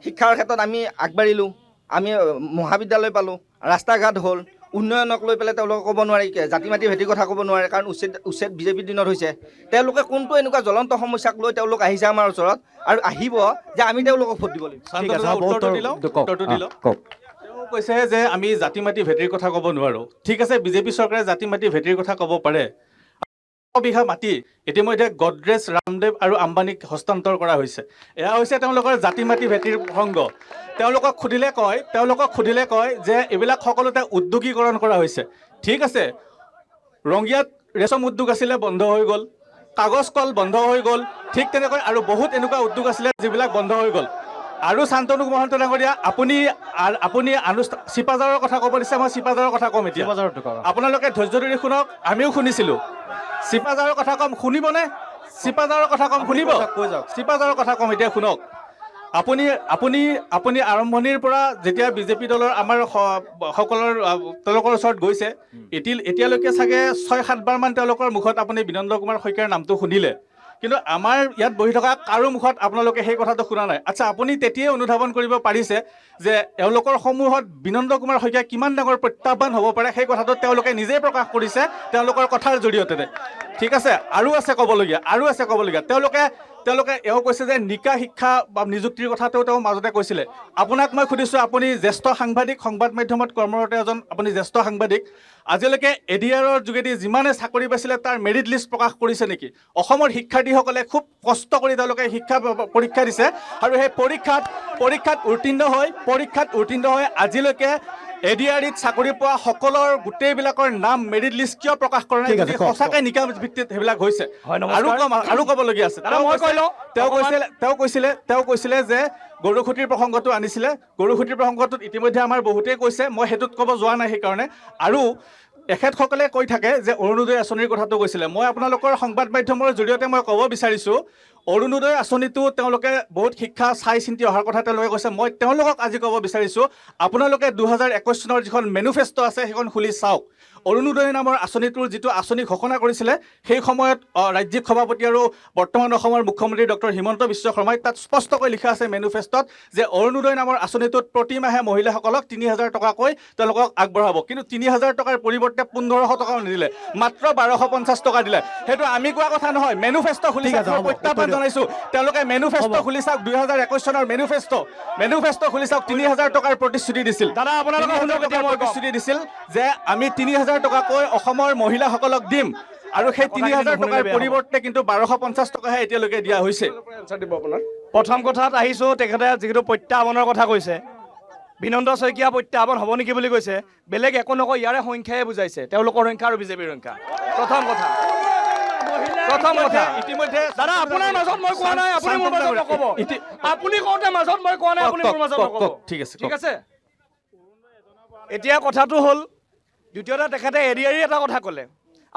শিক্ষাৰ ক্ষেত্ৰত আমি আগবাঢ়িলোঁ, আমি মহাবিদ্যালয় পালোঁ, ৰাস্তা ঘাট হ'ল, উন্নয়নক লৈ পেলাই তেওঁলোকে ক'ব নোৱাৰে, জাতি মাটি ভেটিৰ কথা ক'ব নোৱাৰে, কাৰণ উচ্ছেদ বিজেপিৰ দিনত হৈছে। তেওঁলোকে কোনটো এনেকুৱা জ্বলন্ত সমস্যাক লৈ তেওঁলোক আহিছে আমাৰ ওচৰত আৰু আহিব যে আমি তেওঁলোকক ভোট দিব লাগিব? উত্তৰটো দিলোঁ। তেওঁ কৈছে যে আমি জাতি মাটি ভেটিৰ কথা ক'ব নোৱাৰোঁ। ঠিক আছে, বিজেপি চৰকাৰে জাতি মাটি ভেটিৰ কথা ক'ব পাৰে। বিঘা মাটি ইতিমধ্যে গডৰেজ, ৰামদেৱ আৰু আম্বানীক হস্তান্তৰ কৰা হৈছে। এয়া হৈছে তেওঁলোকৰ জাতি মাটি ভেটিৰ প্ৰসংগ। তেওঁলোকক সুধিলে কয় যে এইবিলাক সকলোতে উদ্যোগীকৰণ কৰা হৈছে। ঠিক আছে, ৰঙিয়াত ৰেচম উদ্যোগ আছিলে, বন্ধ হৈ গ'ল, কাগজ কল বন্ধ হৈ গ'ল, ঠিক তেনেকৈ আৰু বহুত এনেকুৱা উদ্যোগ আছিলে যিবিলাক বন্ধ হৈ গ'ল। আৰু শান্তনু মহন্ত ডাঙৰীয়া, আপুনি চিপাঝাৰৰ কথা ক'ব দিছে, মই চিপাঝাৰৰ কথা ক'ম এতিয়া। আপোনালোকে ধৈৰ্য ধৰি শুনক, আমিও শুনিছিলোঁ। চিপাঝাৰৰ কথা কম, শুনিবনে? চিপাঝাৰৰ কথা কম, শুনিব? চিপাঝাৰৰ কথা কম, এতিয়া শুনক। আপুনি আৰম্ভণিৰ পৰা যেতিয়া বিজেপি দলৰ আমাৰ তেওঁলোকৰ ওচৰত গৈছে, এতিয়ালৈকে চাগে 6-7 বাৰমান তেওঁলোকৰ মুখত আপুনি বিনন্দ কুমাৰ শইকীয়াৰ নামটো শুনিলে, কিন্তু আমাৰ ইয়াত বহি থকা কাৰো মুখত আপোনালোকে সেই কথাটো শুনা নাই। আচ্ছা, আপুনি তেতিয়াই অনুধাৱন কৰিব পাৰিছে যে এওঁলোকৰ সমূহত বিনন্দ কুমাৰ শইকীয়া কিমান ডাঙৰ প্ৰত্যাহ্বান হ'ব পাৰে, সেই কথাটো তেওঁলোকে নিজেই প্ৰকাশ কৰিছে তেওঁলোকৰ কথাৰ জৰিয়তে। ঠিক আছে, আৰু আছে ক'বলগীয়া। তেওঁলোকে এওঁ কৈছে যে নিকা শিক্ষা বা নিযুক্তিৰ কথাটো তেওঁ মাজতে কৈছিলে। আপোনাক মই সুধিছোঁ, আপুনি জ্যেষ্ঠ সাংবাদিক, সংবাদ মাধ্যমত কৰ্মৰত এজন আপুনি জ্যেষ্ঠ সাংবাদিক, আজিলৈকে ADR-ৰ যোগেদি যিমানে চাকৰি পাইছিলে তাৰ মেৰিট লিষ্ট প্ৰকাশ কৰিছে নেকি? অসমৰ শিক্ষাৰ্থীসকলে খুব কষ্ট কৰি তেওঁলোকে শিক্ষা পৰীক্ষা দিছে আৰু সেই পৰীক্ষাত উত্তীৰ্ণ হৈ আজিলৈকে ADR-ত চাকৰি পোৱা সকলৰ গোটেইবিলাকৰ নাম মেৰিট লিষ্ট কিয় প্ৰকাশ কৰা নাই? সঁচাকৈ নিকা ভিত্তিত সেইবিলাক হৈছে। আৰু ক'বলগীয়া আছে। তেওঁ কৈছিলে যে গৰুসুটিৰ প্ৰসংগটো আনিছিলে। গৰুসুটিৰ প্ৰসংগটোত ইতিমধ্যে আমাৰ বহুতেই কৈছে, মই সেইটোত ক'ব যোৱা নাই সেইকাৰণে। আৰু এখেতসকলে কৈ থাকে যে অৰুণোদয় আঁচনিৰ কথাটো কৈছিলে। মই আপোনালোকৰ সংবাদ মাধ্যমৰ জৰিয়তে মই ক'ব বিচাৰিছোঁ, অৰুণোদয় আঁচনিটো তেওঁলোকে বহুত শিক্ষা চাই চিন্তি অহাৰ কথা তেওঁলোকে কৈছে। মই তেওঁলোকক আজি ক'ব বিচাৰিছোঁ, আপোনালোকে 2021 চনৰ যিখন মেনিফেষ্টো আছে সেইখন খুলি চাওক। অৰুণোদয় নামৰ আঁচনিটোৰ যিটো আঁচনি ঘোষণা কৰিছিলে সেই সময়ত ৰাজ্যিক সভাপতি আৰু বৰ্তমান অসমৰ মুখ্যমন্ত্ৰী ডক্টৰ হিমন্ত বিশ্ব শৰ্মাই তাত স্পষ্টকৈ লিখা আছে মেনিফেষ্টত যে অৰুণোদয় নামৰ আঁচনিটোত প্ৰতিমাহে মহিলাসকলক 3,000 টকাকৈ তেওঁলোকক আগবঢ়াব। কিন্তু 3,000 টকাৰ পৰিৱৰ্তে 1,500 টকাও নিদিলে, মাত্ৰ 1,250 টকা দিলে। সেইটো আমি কোৱা কথা নহয়, মেনিফেষ্টো খুলি প্ৰত্যাহ্বান জনাইছোঁ। তেওঁলোকে মেনিফেষ্টো খুলি চাওক, 2021 চনৰ মেনিফেষ্টো খুলি চাওক। 3,000 টকাৰ প্ৰতিশ্ৰুতি দিছিল, দাদা আপোনালোকে প্ৰতিশ্ৰুতি দিছিল যে আমি 3,000 টকাকৈ অসমৰ মহিলাসকলক দিম, আৰু সেই 3,000 টকাৰ পৰিৱৰ্তে কিন্তু 1,250 টকাহে এতিয়ালৈকে দিয়া হৈছে। প্ৰথম কথাত আহিছোঁ, তেখেতে যিহেতু প্ৰত্যাহ্বানৰ কথা কৈছে, বিনন্দ শইকীয়া প্ৰত্যাহ্বান হ'ব নেকি বুলি কৈছে, বেলেগ একো নকয়, ইয়াৰে সংখ্যাই বুজাইছে, তেওঁলোকৰ সংখ্যা আৰু বিজেপিৰ সংখ্যা। প্ৰথম কথা ইতিমধ্যে দাদা আপোনাৰ মাজত মই কোৱা নাই, আপুনি মোৰ মাজত নক'ব। আপুনি কওঁতে মাজত মই কোৱা নাই, আপুনি মোৰ মাজত নক'ব। ঠিক আছে। এতিয়া কথাটো হ'ল, দ্বিতীয়তে তেখেতে এৰি এটা কথা ক'লে,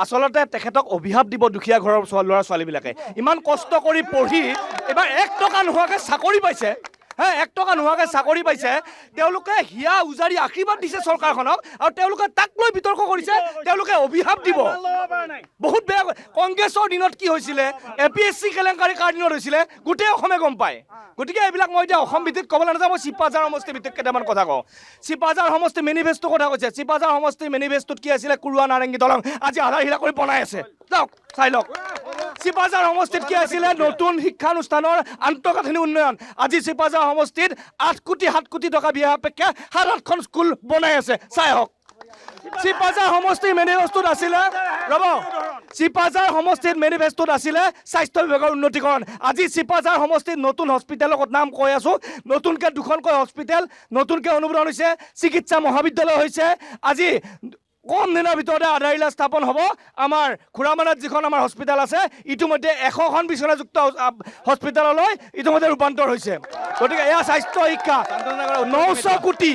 আচলতে তেখেতক অভিশাপ দিব দুখীয়া ঘৰৰ ল'ৰা ছোৱালীবিলাকে। ইমান কষ্ট কৰি পঢ়ি এইবাৰ 1 টকা নোহোৱাকৈ চাকৰি পাইছে, 1 টকা নোহোৱাকৈ চাকৰি পাইছে, তেওঁলোকে হিয়া উজাৰি আশীৰ্বাদ দিছে চৰকাৰখনক, আৰু তেওঁলোকে তাক লৈ বিতৰ্ক কৰিছে, তেওঁলোকে অভিশাপ দিব। বহুত বেয়া। কংগ্ৰেছৰ দিনত কি হৈছিলে, APSC কেলেংকাৰী কাৰ দিনত হৈছিলে, গোটেই অসমে গম পায়। গতিকে এইবিলাক মই এতিয়া অসম ভিত্তিত ক'বলৈ নাযাওঁ, মই চিপাঝাৰ সমষ্টি ভিত্তিত কেইটামান কথা কওঁ। চিপাঝাৰ সমষ্টি মেনিফেষ্টোৰ কথা কৈছে। চিপাঝাৰ সমষ্টি মেনিফেষ্টোত কি আছিলে, কুৰুৱা নাৰেংগী দলং আজি আধাৰশিলা কৰি বনাই আছে, যাওক চাই লওক। চিপাঝাৰ সমষ্টিত কি আছিলে, নতুন শিক্ষানুষ্ঠানৰ আন্তঃগাঁথনি উন্নয়ন। আজি চিপাঝাৰ সমষ্টিত 8 কোটি 7 কোটি টকা বিয়া অপেক্ষা 7-8খন স্কুল বনাই আছে, চাই হওক। চিপাঝাৰ সমষ্টিৰ মেনিফেষ্টোত আছিলে, চিপাঝাৰ সমষ্টিৰ মেনিফেষ্টোত আছিলে স্বাস্থ্য বিভাগৰ উন্নতিকৰণ। আজি চিপাঝাৰ সমষ্টিত নতুন হস্পিটেলৰ নাম কৈ আছোঁ, নতুনকৈ 2খনকৈ হস্পিটেল নতুনকৈ অনুমোদন হৈছে, চিকিৎসা মহাবিদ্যালয় হৈছে। আজি কম দিনৰ ভিতৰতে আধাৰশিলা স্থাপন হ'ব। আমাৰ খুৰামাৰাত যিখন আমাৰ হস্পিটেল আছে, ইতিমধ্যে 100খন বিচনাযুক্ত হস্পিটেললৈ ইতিমধ্যে ৰূপান্তৰ হৈছে। গতিকে এয়া স্বাস্থ্য শিক্ষা 900 কোটি,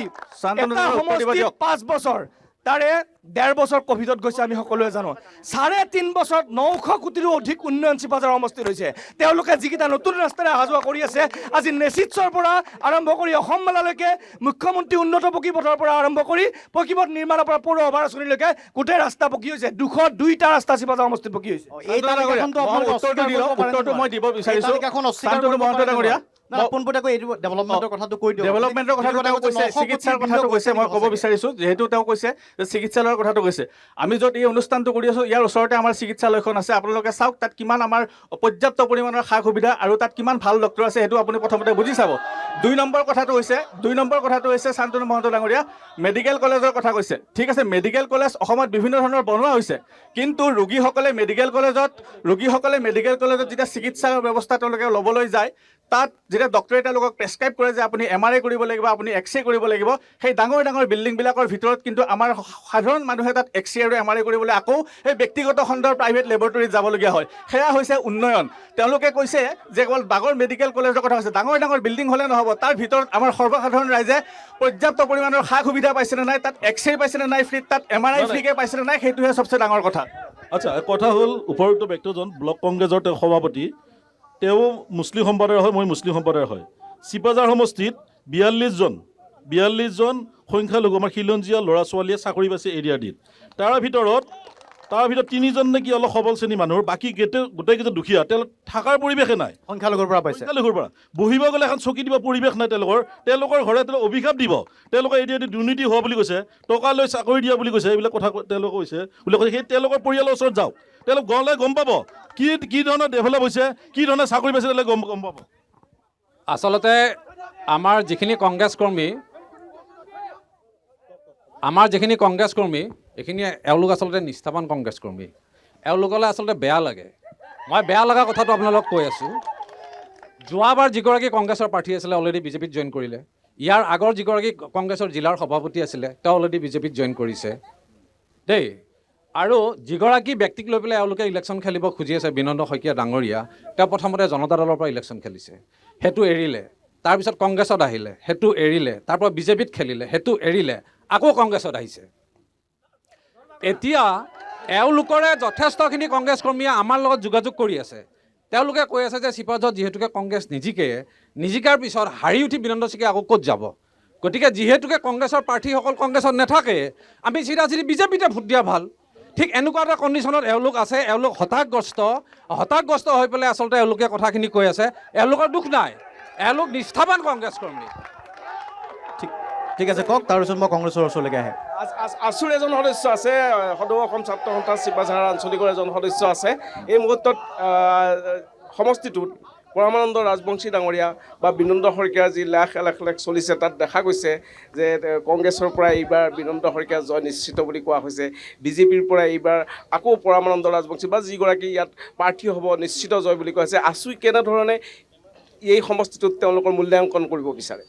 এটা সমষ্টিত 5 বছৰ, তাৰে 1.5 বছৰ ক'ভিডত গৈছে, আমি সকলোৱে জানো। 3.5 বছৰত 900 কোটিৰো অধিক উন্নয়ন চিপাঝাৰ সমষ্টিত হৈছে। তেওঁলোকে যিকেইটা নতুন ৰাস্তাৰে অহা যোৱা কৰি আছে, আজি নেচিটছৰ পৰা আৰম্ভ কৰি অসম মেলালৈকে, মুখ্যমন্ত্ৰী উন্নত পকীপথৰ পৰা আৰম্ভ কৰি পকীপথ নিৰ্মাণৰ পৰা পৌৰ সভাৰ আঁচনিলৈকে গোটেই ৰাস্তা পকী হৈছে। 202টা ৰাস্তা চিপাঝাৰ সমষ্টিত পকী হৈছে। উত্তৰটো মই দিব বিচাৰিছোঁ। ডেভেলপমেণ্টৰ কথাটো কৈ দিয়ক। ডেভেলপমেণ্টৰ কথাটো তেওঁ কৈছে, চিকিৎসাৰ কথাটো কৈছে। মই ক'ব বিচাৰিছোঁ, যিহেতু তেওঁ কৈছে যে চিকিৎসালয়ৰ কথাটো কৈছে, আমি য'ত এই অনুষ্ঠানটো কৰি আছোঁ, ইয়াৰ ওচৰতে আমাৰ চিকিৎসালয়খন আছে। আপোনালোকে চাওক, তাত কিমান আমাৰ পৰ্যাপ্ত পৰিমাণৰ সা সুবিধা আৰু তাত কিমান ভাল ডক্টৰ আছে, সেইটো আপুনি প্ৰথমতে বুজি চাব। 2 নম্বৰ কথাটো হৈছে শান্তনু মহন্ত ডাঙৰীয়া মেডিকেল কলেজৰ কথা কৈছে। ঠিক আছে, মেডিকেল কলেজ অসমত বিভিন্ন ধৰণৰ বনোৱা হৈছে, কিন্তু ৰোগীসকলে মেডিকেল কলেজত যেতিয়া চিকিৎসাৰ ব্যৱস্থা তেওঁলোকে ল'বলৈ যায়, তাত যেতিয়া ডক্টৰে তেওঁলোকক প্ৰেছক্ৰাইব কৰে যে আপুনি MRI কৰিব লাগিব, আপুনি X-ray কৰিব লাগিব, সেই ডাঙৰ ডাঙৰ বিল্ডিংবিলাকৰ ভিতৰত কিন্তু আমাৰ সাধাৰণ মানুহে তাত X-ray আৰু MRI কৰিবলৈ আকৌ সেই ব্যক্তিগত খণ্ডৰ প্ৰাইভেট লেবৰেটৰীত যাবলগীয়া হয়। সেয়া হৈছে উন্নয়ন। তেওঁলোকে কৈছে যে কেৱল বাগৰ মেডিকেল কলেজৰ কথা কৈছে, ডাঙৰ ডাঙৰ বিল্ডিং হ'লে নহ'ব, তাৰ ভিতৰত আমাৰ সৰ্বসাধাৰণ ৰাইজে পৰ্যাপ্ত পৰিমাণৰ সা সুবিধা পাইছেনে নাই, তাত X-ray পাইছেনে নাই ফ্ৰীত, তাত MRI ফ্ৰীকৈ পাইছেনে নাই, সেইটোহে চবচে ডাঙৰ কথা। আচ্ছা, কথা হ'ল উপৰোক্ত ব্যক্তিজন ব্লক কংগ্ৰেছৰ তেওঁ সভাপতি, তেওঁ মুছলিম সম্প্ৰদায়ৰ হয়, মই মুছলিম সম্প্ৰদায়ৰ হয়। চিপাঝাৰ সমষ্টিত 42জন সংখ্যালঘু আমাৰ খিলঞ্জীয়া ল'ৰা ছোৱালীয়ে চাকৰি পাইছে এৰিয়াডিত। তাৰ ভিতৰত 3জন নে কি অলপ সবল শ্ৰেণীৰ মানুহৰ, বাকী গোটেইকেইজন দুখীয়া। তেওঁ থকাৰ পৰিৱেশে নাই, সংখ্যালঘুৰ পৰা পাইছে। বহিব গ'লে এখন চকী দিব পৰিৱেশ নাই তেওঁলোকৰ ঘৰে তেওঁলোক অভিশাপ দিব। তেওঁলোকে এৰিয়াডিত দুৰ্নীতি হোৱা বুলি কৈছে, টকা লৈ চাকৰি দিয়া বুলি কৈছে, এইবিলাক কথা তেওঁলোকে কৈছে বুলি কৈছে। সেই তেওঁলোকৰ পৰিয়ালৰ ওচৰত যাওক, তেওঁলোক গ'লে গম পাব কি ধৰণৰ ডেভেলপ হৈছে, কি ধৰণে চাকৰি পাইছে, তেওঁলোকে গম পাব। আচলতে আমাৰ যিখিনি কংগ্ৰেছ কৰ্মী এইখিনি এওঁলোক আচলতে নিষ্ঠাৱান কংগ্ৰেছ কৰ্মী। এওঁলোকলৈ আচলতে বেয়া লাগে। মই বেয়া লগা কথাটো আপোনালোকক কৈ আছোঁ। যোৱাবাৰ যিগৰাকী কংগ্ৰেছৰ প্ৰাৰ্থী আছিলে অলৰেডি বিজেপিত জইন কৰিলে। ইয়াৰ আগৰ যিগৰাকী কংগ্ৰেছৰ জিলাৰ সভাপতি আছিলে তেওঁ অলৰেডি বিজেপিত জইন কৰিছে দেই। আৰু যিগৰাকী ব্যক্তিক লৈ পেলাই এওঁলোকে ইলেকশ্যন খেলিব খুজি আছে, বিনন্দ শইকীয়া ডাঙৰীয়া, তেওঁ প্ৰথমতে জনতা দলৰ পৰা ইলেকশ্যন খেলিছে, সেইটো এৰিলে। তাৰপিছত কংগ্ৰেছত আহিলে, সেইটো এৰিলে। তাৰপৰা বিজেপিত খেলিলে, সেইটো এৰিলে, আকৌ কংগ্ৰেছত আহিছে। এতিয়া এওঁলোকৰে যথেষ্টখিনি কংগ্ৰেছ কৰ্মীয়ে আমাৰ লগত যোগাযোগ কৰি আছে। তেওঁলোকে কৈ আছে যে চিপাঝাৰত যিহেতুকে কংগ্ৰেছ নিজিকাৰ পিছত হাৰি উঠি বিনন্দ শইকীয়া আকৌ ক'ত যাব। গতিকে যিহেতুকে কংগ্ৰেছৰ প্ৰাৰ্থীসকল কংগ্ৰেছত নাথাকে, আমি চিধা বিজেপিতে ভোট দিয়া ভাল। ঠিক এনেকুৱা এটা কণ্ডিশ্যনত এওঁলোক আছে, এওঁলোক হতাশগ্ৰস্ত হৈ পেলাই আচলতে এওঁলোকে কথাখিনি কৈ আছে। এওঁলোকৰ দুখ নাই, এওঁলোক নিষ্ঠাবান কংগ্ৰেছ কৰ্মী। ঠিক আছে, কওক, তাৰপিছত মই কংগ্ৰেছৰ ওচৰলৈকে আহে। আছুৰ এজন সদস্য আছে, সদৌ অসম ছাত্ৰ সন্থা চিপাঝাৰ আঞ্চলিকৰ এজন সদস্য আছে। এই মুহূৰ্তত সমষ্টিটোত পৰমানন্দ ৰাজবংশী ডাঙৰীয়া বা বিনন্দ শইকীয়াৰ যি লাখ চলিছে, তাত দেখা গৈছে যে কংগ্ৰেছৰ পৰা এইবাৰ বিনন্দ শইকীয়া জয় নিশ্চিত বুলি কোৱা হৈছে। বিজেপিৰ পৰা এইবাৰ আকৌ পৰমানন্দ ৰাজবংশী বা যিগৰাকী ইয়াত প্ৰাৰ্থী হ'ব নিশ্চিত জয় বুলি কোৱা হৈছে। আছুই কেনেধৰণে এই সমষ্টিটোত তেওঁলোকৰ মূল্যাংকন কৰিব বিচাৰে?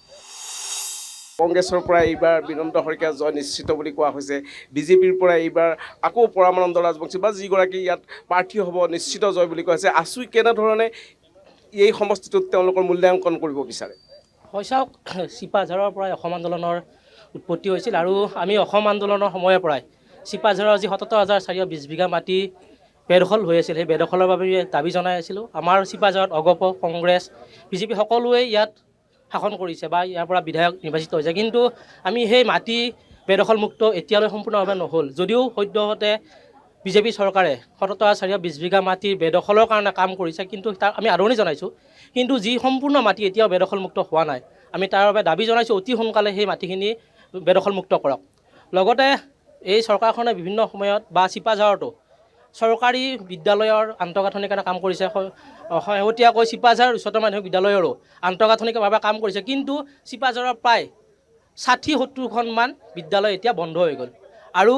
কংগ্ৰেছৰ পৰা এইবাৰ বিনন্দ শইকীয়া জয় নিশ্চিত বুলি কোৱা হৈছে। বিজেপিৰ পৰা এইবাৰ আকৌ পৰমানন্দ ৰাজবংশী বা যিগৰাকী ইয়াত প্ৰাৰ্থী হ'ব নিশ্চিত জয় বুলি কোৱা হৈছে। আছুই কেনেধৰণে এই সমষ্টিটোত তেওঁলোকৰ মূল্যাংকন কৰিব বিচাৰে? হয়, চাওক, চিপাঝাৰৰ পৰাই অসম আন্দোলনৰ উৎপত্তি হৈছিল আৰু আমি অসম আন্দোলনৰ সময়ৰ পৰাই চিপাঝাৰৰ যি ৭৭,৪২০ বিঘা মাটি বেদখল হৈ আছিল, সেই বেদখলৰ বাবে দাবী জনাই আছিলোঁ। আমাৰ চিপাঝাৰত অগপ, কংগ্ৰেছ, বিজেপি সকলোৱে ইয়াত শাসন কৰিছে বা ইয়াৰ পৰা বিধায়ক নিৰ্বাচিত হৈছে, কিন্তু আমি সেই মাটি বেদখলমুক্ত এতিয়ালৈ সম্পূৰ্ণভাৱে নহ'ল। যদিও সদ্যহতে বিজেপি চৰকাৰে ৭৭,৪২০ বিঘা মাটিৰ বেদখলৰ কাৰণে কাম কৰিছে, কিন্তু তাৰ আমি আদৰণি জনাইছোঁ। কিন্তু যি সম্পূৰ্ণ মাটি এতিয়াও বেদখলমুক্ত হোৱা নাই, আমি তাৰ বাবে দাবী জনাইছোঁ অতি সোনকালে সেই মাটিখিনি বেদখলমুক্ত কৰক। লগতে এই চৰকাৰখনে বিভিন্ন সময়ত বা চিপাঝাৰতো চৰকাৰী বিদ্যালয়ৰ আন্তঃগাঁথনিৰ কাৰণে কাম কৰিছে। শেহতীয়াকৈ চিপাঝাৰ উচ্চতৰ মাধ্যমিক বিদ্যালয়ৰো আন্তঃগাঁথনিকভাৱে কাম কৰিছে, কিন্তু চিপাঝাৰৰ প্ৰায় ৬০-৭০খনমান বিদ্যালয় এতিয়া বন্ধ হৈ গ'ল। আৰু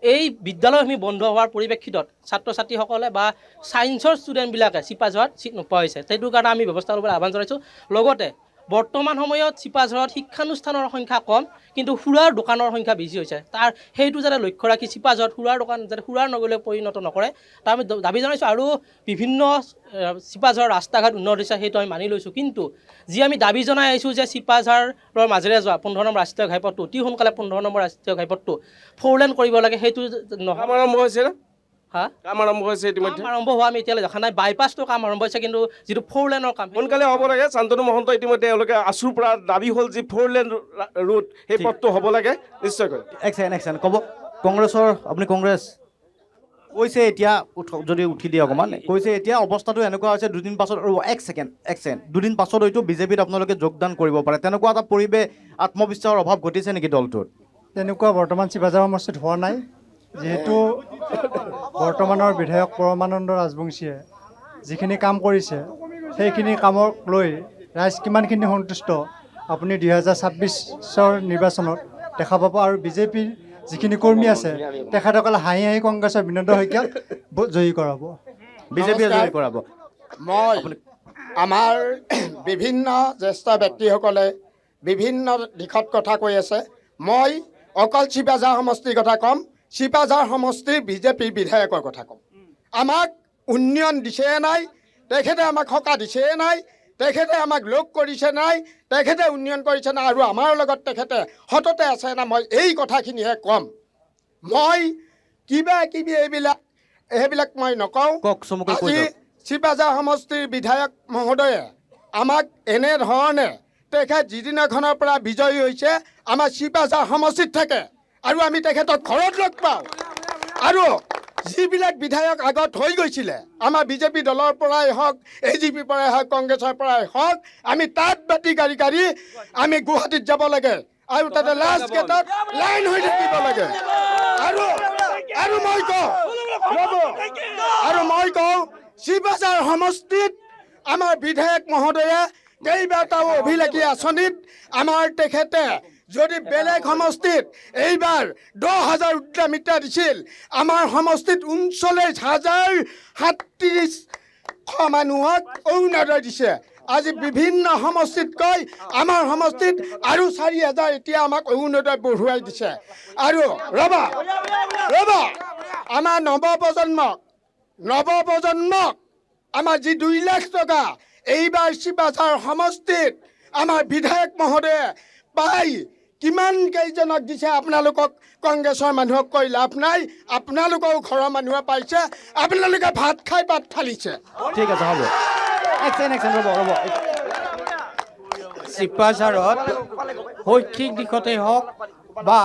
এই বিদ্যালয়সমূহ বন্ধ হোৱাৰ পৰিপ্ৰেক্ষিতত ছাত্ৰ ছাত্ৰীসকলে বা ছায়েন্সৰ ষ্টুডেণ্টবিলাকে চিপাঝাৰত ছিট নোপোৱা হৈছে। সেইটো কাৰণে আমি ব্যৱস্থা ল'বলৈ আহ্বান জনাইছোঁ। লগতে বৰ্তমান সময়ত চিপাঝাৰত শিক্ষানুষ্ঠানৰ সংখ্যা কম, কিন্তু সুৰাৰ দোকানৰ সংখ্যা বেছি হৈছে। সেইটো যাতে লক্ষ্য ৰাখি চিপাঝাৰত সুৰাৰ দোকান যাতে সুৰাৰ নগৰীলৈ পৰিণত নকৰে, তাৰ আমি দাবী জনাইছোঁ। আৰু বিভিন্ন চিপাঝাৰৰ ৰাস্তা ঘাট উন্নত হৈছে, সেইটো আমি মানি লৈছোঁ। কিন্তু যি আমি দাবী জনাই আহিছোঁ যে চিপাঝাৰৰ মাজেৰে যোৱা 15 নম্বৰ ৰাষ্ট্ৰীয় ঘাইপথটো অতি সোনকালে 15 নম্বৰ ৰাষ্ট্ৰীয় ঘাইপথটো 4 লেন কৰিব লাগে, সেইটো নহয়। আৰম্ভ হৈছে না? কাম আৰম্ভ হৈছে ইতিমধ্যে। আৰম্ভ হোৱা আমি এতিয়ালৈ দেখা নাই। বাইপাছটো কাম আৰম্ভ হৈছে, কিন্তু যিটো 4 লেনৰ কাম সোনকালে হ'ব লাগে। শান্তনু মহন্ত ইতিমধ্যে এওঁলোকে আছুৰ পৰা দাবী হ'ল যি 4 লেন ৰুট, সেই পথটো হ'ব লাগে নিশ্চয়কৈ। একচেণ্ট ক'ব, কংগ্ৰেছৰ আপুনি কংগ্ৰেছ কৈছে এতিয়া যদি উঠি দিয়ে অকণমান, কৈছে এতিয়া অৱস্থাটো এনেকুৱা হৈছে দুদিন পাছত আৰু এক ছেকেণ্ড দুদিন পাছত হয়তো বিজেপিত আপোনালোকে যোগদান কৰিব পাৰে। তেনেকুৱা এটা পৰিৱেশ, আত্মবিশ্বাসৰ অভাৱ ঘটিছে নেকি দলটোত? তেনেকুৱা বৰ্তমান চিপাঝাৰ সমষ্টিত হোৱা নাই। যিহেতু বৰ্তমানৰ বিধায়ক পৰমানন্দ ৰাজবংশীয়ে যিখিনি কাম কৰিছে, সেইখিনি কামক লৈ ৰাইজ কিমানখিনি সন্তুষ্ট আপুনি 2026 নিৰ্বাচনত দেখা পাব। আৰু বিজেপিৰ যিখিনি কৰ্মী আছে, তেখেতসকলে হাঁহি হাঁহি কংগ্ৰেছৰ বিনন্দ শইকীয়াক জয়ী কৰাব, বিজেপিয়ে জয়ী কৰাব। মই আমাৰ বিভিন্ন জ্যেষ্ঠ ব্যক্তিসকলে বিভিন্ন দিশত কথা কৈ আছে। মই অকল চিপাঝাৰ সমষ্টিৰ কথা ক'ম, চিপাঝাৰ সমষ্টিৰ বিজেপিৰ বিধায়কৰ কথা ক'ম। আমাক উন্নয়ন দিছে নাই, তেখেতে আমাক সকাহ দিছে নাই, তেখেতে আমাক লগ কৰিছে নাই, তেখেতে উন্নয়ন কৰিছে নাই, আৰু আমাৰ লগত তেখেতে সততে আছে না, মই এই কথাখিনিহে ক'ম। মই কিবা কিবি এইবিলাক মই নকওঁ। আজি চিপাঝাৰ সমষ্টিৰ বিধায়ক মহোদয়ে আমাক এনেধৰণে তেখেত যিদিনাখনৰ পৰা বিজয়ী হৈছে আমাৰ চিপাঝাৰ সমষ্টিত থাকে, আৰু আমি তেখেতক ঘৰত লগ পাওঁ। আৰু যিবিলাক বিধায়ক আগত হৈ গৈছিলে আমাৰ বিজেপি দলৰ পৰাই হওক, AGPৰ পৰাই হওক, কংগ্ৰেছৰ পৰাই হওক, আমি তাত বাতি গাড়ী আমি গুৱাহাটীত যাব লাগে, আৰু তাতে লাষ্ট গেটত লাইন হৈ থাকিব লাগে। আৰু মই কওঁ চিপাঝাৰ সমষ্টিত আমাৰ বিধায়ক মহোদয়ে কেইবাটাও অভিলেখী আঁচনিত আমাৰ তেখেতে যদি বেলেগ সমষ্টিত এইবাৰ 10,000 উদ্যমিতা দিছিল, আমাৰ সমষ্টিত 39,037 মানুহক অৰুণোদয় দিছে। আজি বিভিন্ন সমষ্টিতকৈ আমাৰ সমষ্টিত আৰু 4,000 এতিয়া আমাক অৰুণোদয় বঢ়ুৱাই দিছে। আৰু ৰ'বা আমাৰ নৱপ্ৰজন্মক আমাৰ যি 2 লাখ টকা এইবাৰ চিপাঝাৰ সমষ্টিত আমাৰ বিধায়ক মহোদয়ে পাই কিমান কেইজনক দিছে আপোনালোকক কংগ্ৰেছৰ মানুহক কৈ লাভ নাই আপোনালোকৰ ঘৰৰ মানুহে পাইছে আপোনালোকে ভাত খাই পাত ফালিছে ঠিক আছে হ'ব ৰ'ব চিপাঝাৰত শৈক্ষিক দিশতেই হওক বা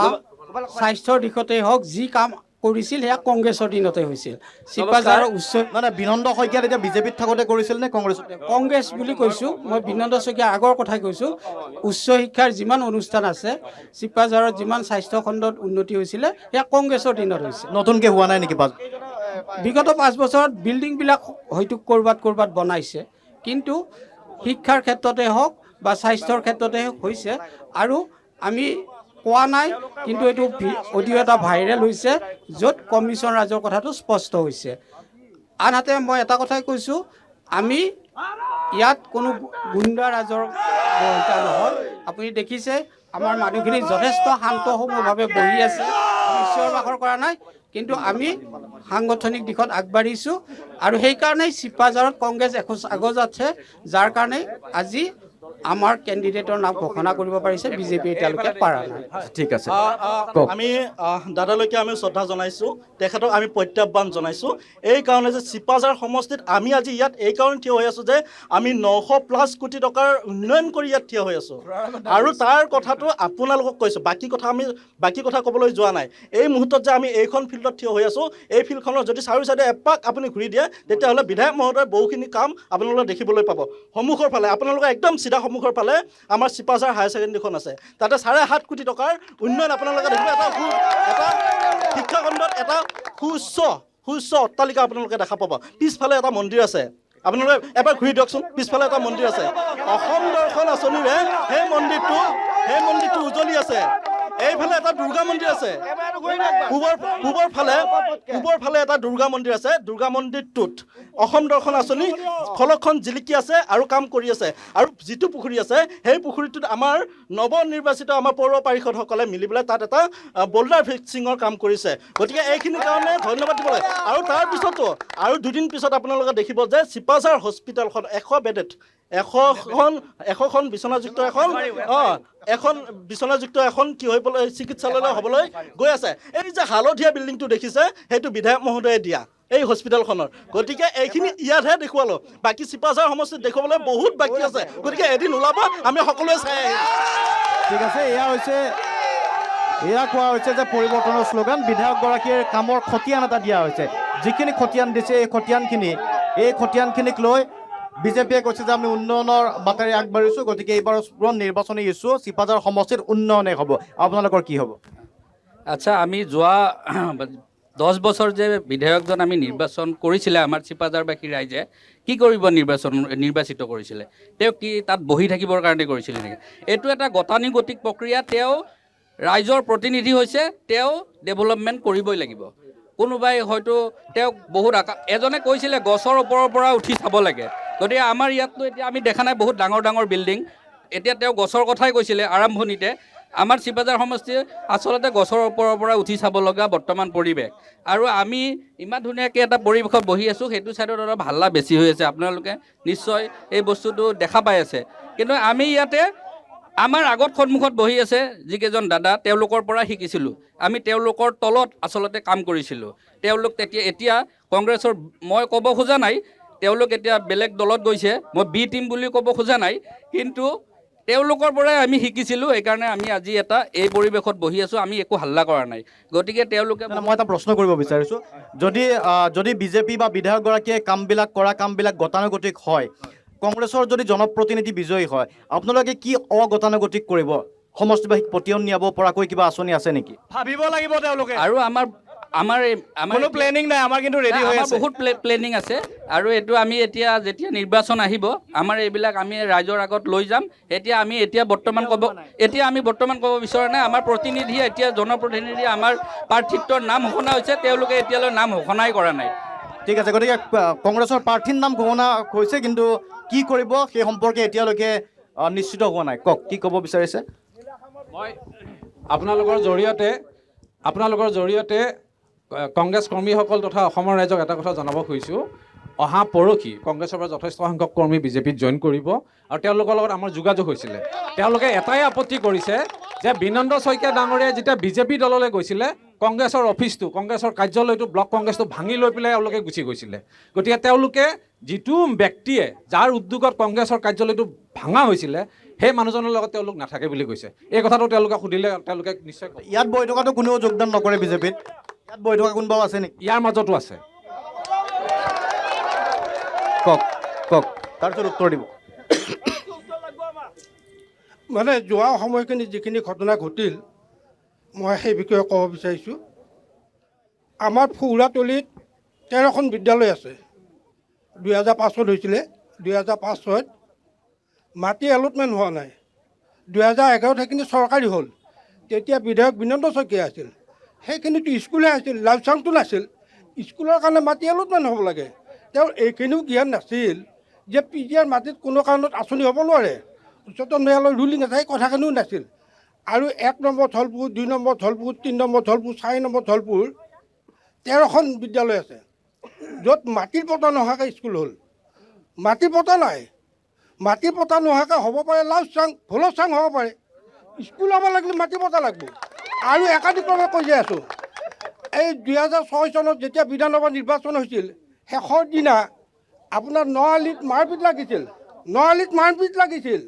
স্বাস্থ্যৰ দিশতেই হওক যি কাম কৰিছিল সেয়া কংগ্ৰেছৰ দিনতে হৈছিল চিপাঝাৰৰ উচ্চ মানে বিনন্দ শইকীয়া এতিয়া বিজেপিত থাকোঁতে কৰিছিল নে কংগ্ৰেছত কংগ্ৰেছ বুলি কৈছোঁ মই বিনন্দ শইকীয়াৰ আগৰ কথাই কৈছোঁ উচ্চ শিক্ষাৰ যিমান অনুষ্ঠান আছে চিপাঝাৰত যিমান স্বাস্থ্য খণ্ডত উন্নতি হৈছিলে সেয়া কংগ্ৰেছৰ দিনত হৈছে নতুনকৈ হোৱা নাই নেকি বিগত 5 বছৰত বিল্ডিংবিলাক হয়তো ক'ৰবাত বনাইছে কিন্তু শিক্ষাৰ ক্ষেত্ৰতে হওক বা স্বাস্থ্যৰ ক্ষেত্ৰতে হৈছে আৰু আমি কোৱা নাই কিন্তু এইটো অডিঅ' এটা ভাইৰেল হৈছে য'ত কমিশ্যন ৰাজৰ কথাটো স্পষ্ট হৈছে আনহাতে মই এটা কথাই কৈছোঁ আমি ইয়াত কোনো গুণ্ডা ৰাজৰ নহয় আপুনি দেখিছে আমাৰ মানুহখিনি যথেষ্ট শান্তসমূহভাৱে বহি আছে ঈশ্বৰ বাখৰ কৰা নাই কিন্তু আমি সাংগঠনিক দিশত আগবাঢ়িছোঁ আৰু সেইকাৰণেই চিপাঝাৰত কংগ্ৰেছ এখোজ আগত আছে যাৰ কাৰণে আজি আমাৰ কেণ্ডিডেটৰ নাম ঘোষণা কৰিব পাৰিছে বিজেপি এতিয়ালৈকে পাৰা নাই ঠিক আছে আমি দাদালৈকে আমি শ্ৰদ্ধা জনাইছোঁ তেখেতক আমি প্ৰত্যাহ্বান জনাইছোঁ এই কাৰণে যে চিপাঝাৰ সমষ্টিত আমি আজি ইয়াত এই কাৰণে থিয় হৈ আছোঁ যে আমি 900+ কোটি টকাৰ উন্নয়ন কৰি ইয়াত থিয় হৈ আছোঁ আৰু তাৰ কথাটো আপোনালোকক কৈছোঁ বাকী কথা ক'বলৈ যোৱা নাই এই মুহূৰ্তত যে আমি এইখন ফিল্ডত থিয় হৈ আছোঁ এই ফিল্ডখনৰ যদি চাৰিও চাইডে এপাক আপুনি ঘূৰি দিয়ে তেতিয়াহ'লে বিধায়ক মহোদয়ৰ বহুখিনি কাম আপোনালোকে দেখিবলৈ পাব সন্মুখৰ ফালে আপোনালোকে একদম চিধা সন্মুখৰ ফালে আমাৰ চিপাঝাৰ হায়াৰ ছেকেণ্ডেৰীখন আছে তাতে 7.5 কোটি টকাৰ উন্নয়ন আপোনালোকে দেখিব এটা শিক্ষাখণ্ডত এটা সুউচ্চ অট্টালিকা আপোনালোকে দেখা পাব পিছফালে এটা মন্দিৰ আছে আপোনালোকে এবাৰ ঘূৰি দিয়কচোন পিছফালে এটা মন্দিৰ আছে অসম দৰ্শন আঁচনিৰে সেই মন্দিৰটো উজ্বলি আছে এইফালে এটা দুৰ্গা মন্দিৰ আছে পূবৰ ফালে এটা দুৰ্গা মন্দিৰ আছে দুৰ্গা মন্দিৰটোত অসম দৰ্শন আঁচনি ফলকখন জিলিকি আছে আৰু কাম কৰি আছে আৰু যিটো পুখুৰী আছে সেই পুখুৰীটোত আমাৰ নৱনিৰ্বাচিত আমাৰ পৌৰ পাৰিষদসকলে মিলি পেলাই তাত এটা বল্ডাৰ ফিক্সিঙৰ কাম কৰিছে গতিকে এইখিনিৰ কাৰণে ধন্যবাদ দিব লাগে আৰু তাৰ পিছতো আৰু দুদিন পিছত আপোনালোকে দেখিব যে চিপাঝাৰ হস্পিটেলখন 100 বেডেড 100খন বিচনাযুক্ত এখন বিচনাযুক্ত এখন কি হৈ পেলাই চিকিৎসালয় হ'বলৈ গৈ আছে এই যে হালধীয়া বিল্ডিংটো দেখিছে সেইটো বিধায়ক মহোদয়ে দিয়া এই হস্পিটেলখনৰ গতিকে এইখিনি ইয়াতহে দেখুৱালো বাকী চিপাঝাৰ সমষ্টিত দেখুৱাবলৈ বহুত বাকী আছে গতিকে এদিন ওলাব আমি সকলোৱে চাই আহিম ঠিক আছে এয়া কোৱা হৈছে যে পৰিৱৰ্তনৰ শ্লোগান বিধায়কগৰাকীৰ কামৰ খতিয়ান এটা দিয়া হৈছে যিখিনি খতিয়ান দিছে এই খতিয়ানখিনিক লৈ বিজেপিয়ে কৈছে যে আমি উন্নয়নৰ বাটেৰে আগবাঢ়িছোঁ গতিকে এইবাৰ নিৰ্বাচনী ইছ্যু চিপাঝাৰ সমষ্টিৰ উন্নয়নে হ'ব আপোনালোকৰ কি হ'ব আচ্ছা আমি যোৱা 10 বছৰ যে বিধায়কজন আমি নিৰ্বাচন কৰিছিলে আমাৰ চিপাঝাৰবাসী ৰাইজে কি কৰিব নিৰ্বাচিত কৰিছিলে তেওঁ কি তাত বহি থাকিবৰ কাৰণে কৰিছিলে নেকি এইটো এটা গতানুগতিক প্ৰক্ৰিয়া তেওঁ ৰাইজৰ প্ৰতিনিধি হৈছে তেওঁ ডেভেলপমেণ্ট কৰিবই লাগিব কোনোবাই হয়তো তেওঁক বহুত এজনে কৈছিলে গছৰ ওপৰৰ পৰা উঠি চাব লাগে গতিকে আমাৰ ইয়াততো এতিয়া আমি দেখা নাই বহুত ডাঙৰ বিল্ডিং এতিয়া তেওঁ গছৰ কথাই কৈছিলে আৰম্ভণিতে আমাৰ চিপাঝাৰ সমষ্টি আচলতে গছৰ ওপৰৰ পৰা উঠি চাব লগা বৰ্তমান পৰিৱেশ আৰু আমি ইমান ধুনীয়াকৈ এটা পৰিৱেশত বহি আছোঁ সেইটো ছাইডত অলপ হাল্লা বেছি হৈ আছে আপোনালোকে নিশ্চয় এই বস্তুটো দেখা পাই আছে কিন্তু আমি ইয়াতে আমাৰ আগত সন্মুখত বহি আছে যিকেইজন দাদা তেওঁলোকৰ পৰা শিকিছিলোঁ আমি তেওঁলোকৰ তলত আচলতে কাম কৰিছিলোঁ তেওঁলোক এতিয়া কংগ্ৰেছৰ মই ক'ব খোজা নাই তেওঁলোক এতিয়া বেলেগ দলত গৈছে মই বি টিম বুলি ক'ব খোজা নাই কিন্তু তেওঁলোকৰ পৰাই আমি শিকিছিলোঁ এইকাৰণে আমি আজি এই পৰিৱেশত বহি আছোঁ আমি একো হাল্লা কৰা নাই গতিকে তেওঁলোকে মই এটা প্ৰশ্ন কৰিব বিচাৰিছোঁ যদি বিজেপি বা বিধায়কগৰাকীয়ে কামবিলাক গতানুগতিক হয় কংগ্ৰেছৰ যদি জনপ্ৰতিনিধি বিজয়ী হয় আপোনালোকে কি অগতানুগতিক কৰিব সমষ্টিবাসীক পতিয়ন নিয়াব পৰাকৈ কিবা আঁচনি আছে নেকি ভাবিব লাগিব তেওঁলোকে আৰু আমাৰ কোনো প্লেনিং নাই আমাৰ কিন্তু ৰেডি হৈ আছে বহুত প্লেনিং আছে আৰু এইটো আমি যেতিয়া নিৰ্বাচন আহিব আমাৰ এইবিলাক আমি ৰাইজৰ আগত লৈ যাম এতিয়া বৰ্তমান ক'ব বিচৰা নাই আমাৰ প্ৰতিনিধিয়ে এতিয়া জনপ্ৰতিনিধিয়ে আমাৰ প্ৰাৰ্থিত্বৰ নাম ঘোষণা হৈছে তেওঁলোকে এতিয়ালৈ নাম ঘোষণাই কৰা নাই ঠিক আছে গতিকে কংগ্ৰেছৰ প্ৰাৰ্থীৰ নাম ঘোষণা হৈছে কিন্তু কি কৰিব সেই সম্পৰ্কে এতিয়ালৈকে নিশ্চিত হোৱা নাই কওক কি ক'ব বিচাৰিছে মই আপোনালোকৰ জৰিয়তে কংগ্ৰেছ কৰ্মীসকল তথা অসমৰ ৰাইজক এটা কথা জনাব খুজিছোঁ অহা পৰহি কংগ্ৰেছৰ পৰা যথেষ্ট সংখ্যক কৰ্মী বিজেপিত জইন কৰিব আৰু তেওঁলোকৰ লগত আমাৰ যোগাযোগ হৈছিলে। তেওঁলোকে এটাই আপত্তি কৰিছে যে বিনন্দ শইকীয়া ডাঙৰীয়াই যেতিয়া বিজেপি দললৈ গৈছিলে কংগ্ৰেছৰ অফিচটো, কংগ্ৰেছৰ কাৰ্যালয়টো, ব্লক কংগ্ৰেছটো ভাঙি লৈ পেলাই তেওঁলোকে গুচি গৈছিলে। গতিকে তেওঁলোকে যিটো ব্যক্তিয়ে যাৰ উদ্যোগত কংগ্ৰেছৰ কাৰ্যালয়টো ভাঙা হৈছিলে সেই মানুহজনৰ লগত তেওঁলোক নাথাকে বুলি কৈছে। এই কথাটো তেওঁলোকে সুধিলে তেওঁলোকে নিশ্চয় ক'ব। ইয়াত বহি থকাটো কোনেও যোগদান নকৰে বিজেপিত? ইয়াত বহি থকা কোনোবাও আছে নেকি? ইয়াৰ মাজতো আছে। কওক কওক, তাৰপিছত উত্তৰ দিব। মানে যোৱা সময়খিনি যিখিনি ঘটনা ঘটিল মই সেই বিষয়ে ক'ব বিচাৰিছোঁ। আমাৰ ফুৰাতলিত 13খন বিদ্যালয় আছে। 2005 হৈছিলে, 2005-06 মাটি এলটমেণ্ট হোৱা নাই। 2011 সেইখিনি চৰকাৰী হ'ল। তেতিয়া বিধায়ক বিনন্দ শইকীয়া আছিল। সেইখিনিতো স্কুলে আছিল, লাইফচাংটো নাছিল। স্কুলৰ কাৰণে মাটি এলটমেণ্ট হ'ব লাগে। তেওঁৰ এইখিনিও জ্ঞান নাছিল যে পিজিআৰ মাটিত কোনো কাৰণত আঁচনি হ'ব নোৱাৰে। উচ্চতম ন্যায়ালয়ৰ ৰুলিং আছে, সেই কথাখিনিও নাছিল। আৰু 1 number Dhalpur, 2 number Dhalpur, 3 number Dhalpur, 4 number Dhalpur 13খন বিদ্যালয় আছে য'ত মাটিৰ পতা নোহোৱাকৈ স্কুল হ'ল। মাটিৰ পতা নাই, মাটিৰ পতা নোহোৱাকৈ হ'ব পাৰে লাউচাং, ভলচাং হ'ব পাৰে। স্কুল হ'ব লাগিলে মাটি পতা লাগিব। আৰু একাধিক্ৰমে কৈ যাই আছোঁ, এই 2006 চনত যেতিয়া বিধানসভা নিৰ্বাচন হৈছিল শেষৰ দিনা আপোনাৰ 9 আলিত মাৰপিট লাগিছিল।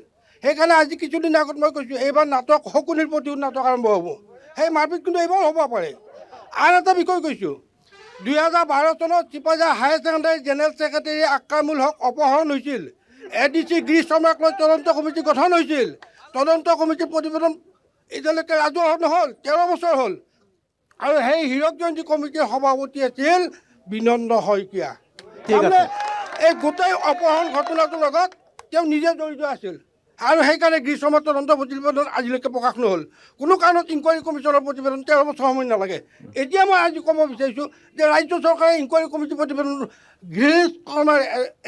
সেইকাৰণে আজি কিছুদিন আগত মই কৈছোঁ এইবাৰ নাটক শকুনিৰ প্ৰতিও নাটক আৰম্ভ হ'ব। সেই মাৰপিট কিন্তু এইবাৰ হ'ব পাৰে। আন এটা বিষয় কৈছোঁ, 2012 চনত Chipajhar higher secondary general secretary Akramul Haque অপহৰণ হৈছিল। ADC গিৰীশ শৰ্মাক লৈ তদন্ত কমিটি গঠন হৈছিল। তদন্ত কমিটিৰ প্ৰতিবেদন এতিয়ালৈকে ৰাজহুৱা নহ'ল, 13 বছৰ হ'ল। আৰু সেই হীৰক জয়ন্তী কমিটিৰ সভাপতি আছিল বিনন্দ শইকীয়া। এই গোটেই অপহৰণ ঘটনাটোৰ লগত তেওঁ নিজে জড়িত আছিল। আৰু সেইকাৰণে গিৰীশ শৰ্মাৰ তদন্ত প্ৰতিবেদন আজিলৈকে প্ৰকাশ নহ'ল। কোনো কাৰণত ইনকুৱাৰী কমিশ্যনৰ প্ৰতিবেদন 13 বছৰ সময় নালাগে। এতিয়া মই আজি ক'ব বিচাৰিছোঁ যে ৰাজ্য চৰকাৰে ইনকুৱাৰী কমিটি প্ৰতিবেদন গিৰীশ শৰ্মাৰ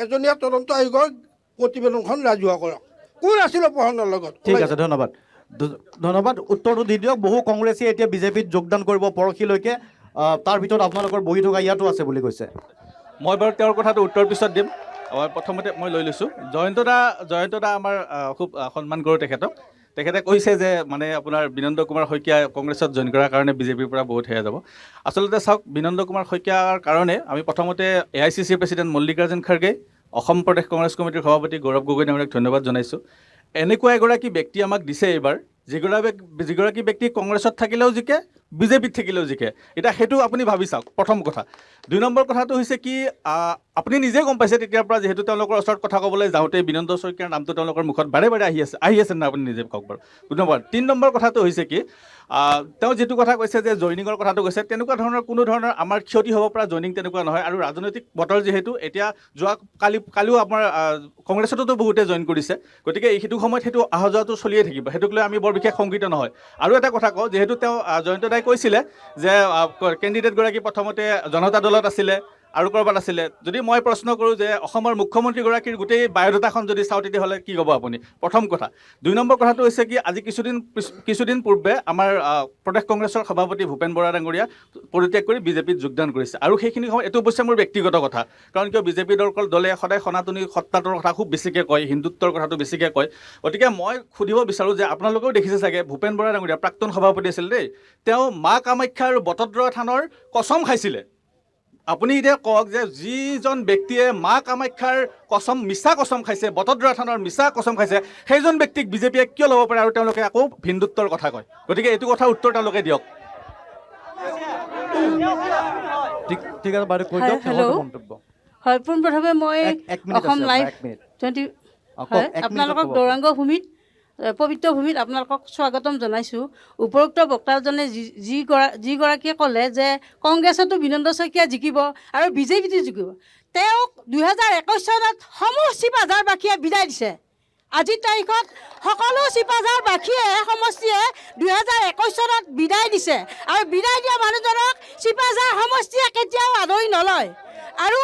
এজনীয়া তদন্ত আয়োগৰ প্ৰতিবেদনখন ৰাজহুৱা কৰক। কোন আছিল অপহৰণৰ লগত? ঠিক আছে, ধন্যবাদ। ধন্যবাদ। উত্তৰটো দি দিয়ক। বহু কংগ্ৰেছী এতিয়া বিজেপিত যোগদান কৰিব পৰহিলৈকে। তাৰ ভিতৰত আপোনালোকৰ বহি থকা ইয়াতো আছে বুলি কৈছে। মই বাৰু তেওঁৰ কথাটো উত্তৰ পিছত দিম। প্ৰথমতে মই লৈ লৈছোঁ জয়ন্ত দা আমাৰ খুব সন্মান কৰোঁ তেখেতক। তেখেতে কৈছে যে মানে আপোনাৰ বিনন্দ কুমাৰ শইকীয়া কংগ্ৰেছত জইন কৰাৰ কাৰণে বিজেপিৰ পৰা বহুত হেৰা যাব। আচলতে চাওক, বিনন্দ কুমাৰ শইকীয়াৰ কাৰণে আমি প্ৰথমতে AICC প্ৰেছিডেণ্ট মল্লিকাৰ্জুন খাৰ্গে, অসম প্ৰদেশ কংগ্ৰেছ কমিটিৰ সভাপতি গৌৰৱ গগৈ ডাঙৰীয়াক ধন্যবাদ জনাইছোঁ। এনেকুৱা এগৰাকী ব্যক্তি আমাক দিছে এইবাৰ, যিগৰাকী ব্যক্তি কংগ্ৰেছত থাকিলেও জিকে, বিজেপিত থাকিলেও জিকে। এতিয়া সেইটো আপুনি ভাবি চাওক, প্ৰথম কথা। 2 নম্বৰ কথাটো হৈছে কি, আপুনি নিজে গম পাইছে তেতিয়াৰ পৰা, যিহেতু তেওঁলোকৰ ওচৰত কথা ক'বলৈ যাওঁতে বিনন্দ শইকীয়াৰ নামটো তেওঁলোকৰ মুখত বাৰে বাৰে আহি আছে না, আপুনি নিজে কওক বাৰু। 2 নম্বৰ। 3 নম্বৰ কথাটো হৈছে কি, তেওঁ যিটো কথা কৈছে যে জইনিঙৰ কথাটো কৈছে, তেনেকুৱা ধৰণৰ কোনো ধৰণৰ আমাৰ ক্ষতি হ'ব পৰা জইনিং তেনেকুৱা নহয়। আৰু ৰাজনৈতিক বতৰ যিহেতু এতিয়া কালিও আমাৰ কংগ্ৰেছতো বহুতে জইন কৰিছে। গতিকে সেইটো সময়ত সেইটো অহা যোৱাটো চলিয়ে থাকিব, সেইটোক লৈ আমি বৰ বিশেষ শংকিত নহয়। আৰু এটা কথা কওঁ, যিহেতু তেওঁ জয়ন্ত দাই কৈছিলে যে কেণ্ডিডেটগৰাকী প্ৰথমতে জনতা দলত আছিলে আৰু ক'ৰবাত আছিলে। যদি মই প্ৰশ্ন কৰোঁ যে অসমৰ মুখ্যমন্ত্ৰীগৰাকীৰ গোটেই বায়'ডাটাখন যদি চাওঁ তেতিয়াহ'লে কি ক'ব আপুনি? প্ৰথম কথা। 2 নম্বৰ কথাটো হৈছে কি, আজি কিছুদিন পূৰ্বে আমাৰ প্ৰদেশ কংগ্ৰেছৰ সভাপতি ভূপেন বৰা ডাঙৰীয়া পৰিত্যাগ কৰি বিজেপিত যোগদান কৰিছে। আৰু সেইখিনি সময় এইটো অৱশ্যে মোৰ ব্যক্তিগত কথা, কাৰণ কিয় বিজেপি দলে সদায় সনাতনী সত্তাটোৰ কথা খুব বেছিকৈ কয়, হিন্দুত্বৰ কথাটো বেছিকৈ কয়। গতিকে মই সুধিব বিচাৰোঁ যে আপোনালোকেও দেখিছে চাগে, ভূপেন বৰা ডাঙৰীয়া প্ৰাক্তন সভাপতি আছিল দেই, তেওঁ মা কামাখ্যা আৰু বটদ্ৰৱা থানৰ কচম খাইছিলে। আপুনি এতিয়া কওক যে যিজন ব্যক্তিয়ে মা কামাখ্যাৰ মিছা কচম খাইছে, বটদ্ৰৱা থানৰ মিছা কচম খাইছে, সেইজন ব্যক্তিক বিজেপিয়ে কিয় ল'ব পাৰে আৰু তেওঁলোকে আকৌ হিন্দুত্বৰ কথা কয়? গতিকে এইটো কথা উত্তৰ তেওঁলোকে দিয়ক। ঠিক আছে বাইদেউ, কৈ দিয়ক মন্তব্য। হয়, পোনপ্ৰথমে মই অসম লাইভ 20 আপোনালোকক গৌৰাংগ ভূমিত, পবিত্ৰ ভূমিত আপোনালোকক স্বাগতম জনাইছোঁ। উপৰোক্ত বক্তাজনে যিগৰাকীয়ে ক'লে যে কংগ্ৰেছতো বিনন্দ শইকীয়া জিকিব আৰু বিজেপিতো জিকিব, তেওঁক 2021 চনত সমূহ চিপাঝাৰবাসীয়ে বিদায় দিছে। আজিৰ তাৰিখত সকলো চিপাঝাৰবাসীয়ে সমষ্টিয়ে 2021 চনত বিদায় দিছে। আৰু বিদায় দিয়া মানুহজনক চিপাঝাৰ সমষ্টিয়ে কেতিয়াও আদৰি নলয়। আৰু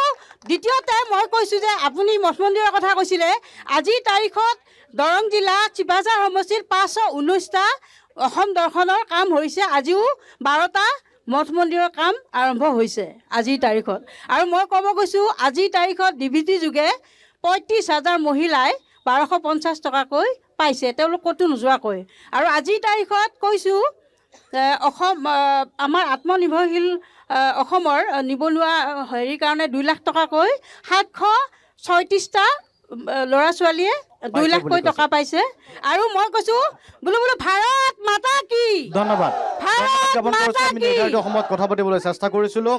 দ্বিতীয়তে মই কৈছোঁ যে আপুনি মঠ মন্দিৰৰ কথা কৈছিলে, আজিৰ তাৰিখত দৰং জিলা চিপাঝাৰ সমষ্টিৰ 519টা অসম দৰ্শনৰ কাম হৈছে। আজিও 12টা মঠ মন্দিৰৰ কাম আৰম্ভ হৈছে আজিৰ তাৰিখত। আৰু মই ক'ব গৈছোঁ আজিৰ তাৰিখত DBT যোগে 35,000 মহিলাই 1250 টকাকৈ পাইছে, তেওঁলোক ক'তো নোযোৱাকৈ। আৰু আজিৰ তাৰিখত কৈছোঁ অসম আমাৰ আত্মনিৰ্ভৰশীল অসমৰ নিবনুৱা হেৰিৰ কাৰণে 2 লাখ টকাকৈ 736টা ল'ৰা ছোৱালীয়ে 2 লাখকৈ টকা পাইছে। আৰু মই কৈছোঁ বোলো ভাৰত মাতা কি। ধন্যবাদ। আমি নিৰ্ধাৰিত সময়ত কথা পাতিবলৈ চেষ্টা কৰিছিলোঁ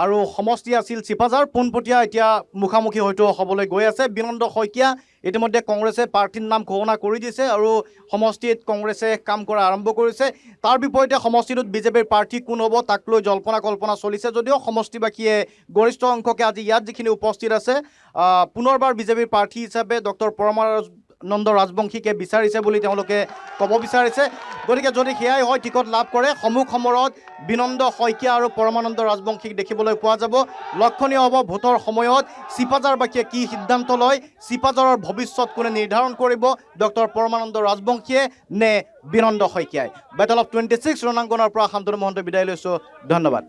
আৰু সমষ্টি আছিল চিপাঝাৰ। পোনপটীয়া এতিয়া মুখামুখি হয়তো হ'বলৈ গৈ আছে। বিনন্দ শইকীয়া ইতিমধ্যে কংগ্ৰেছে প্ৰাৰ্থীৰ নাম ঘোষণা কৰি দিছে আৰু সমষ্টিত কংগ্ৰেছে কাম কৰা আৰম্ভ কৰিছে। তাৰ বিপৰীতে সমষ্টিটোত বিজেপিৰ প্ৰাৰ্থী কোন হ'ব তাক লৈ জল্পনা কল্পনা চলিছে যদিও সমষ্টিবাসীয়ে গৰিষ্ঠ অংশকে আজি ইয়াত যিখিনি উপস্থিত আছে পুনৰবাৰ বিজেপিৰ প্ৰাৰ্থী হিচাপে ডক্টৰ পৰমানন্দ ৰাজবংশীকে বিচাৰিছে বুলি তেওঁলোকে ক'ব বিচাৰিছে। গতিকে যদি সেয়াই হয় টিকট লাভ কৰে সমূহ সমৰত বিনন্দ শইকীয়া আৰু পৰমানন্দ ৰাজবংশীক দেখিবলৈ পোৱা যাব। লক্ষণীয় হ'ব ভোটৰ সময়ত চিপাঝাৰবাসীয়ে কি সিদ্ধান্ত লয়, চিপাঝাৰৰ ভৱিষ্যত কোনে নিৰ্ধাৰণ কৰিব, ডক্টৰ পৰমানন্দ ৰাজবংশীয়ে নে বিনন্দ শইকীয়াই। বেটেল অফ 26 ৰণাংগনৰ পৰা শান্তনু মহন্ত বিদায় লৈছোঁ। ধন্যবাদ।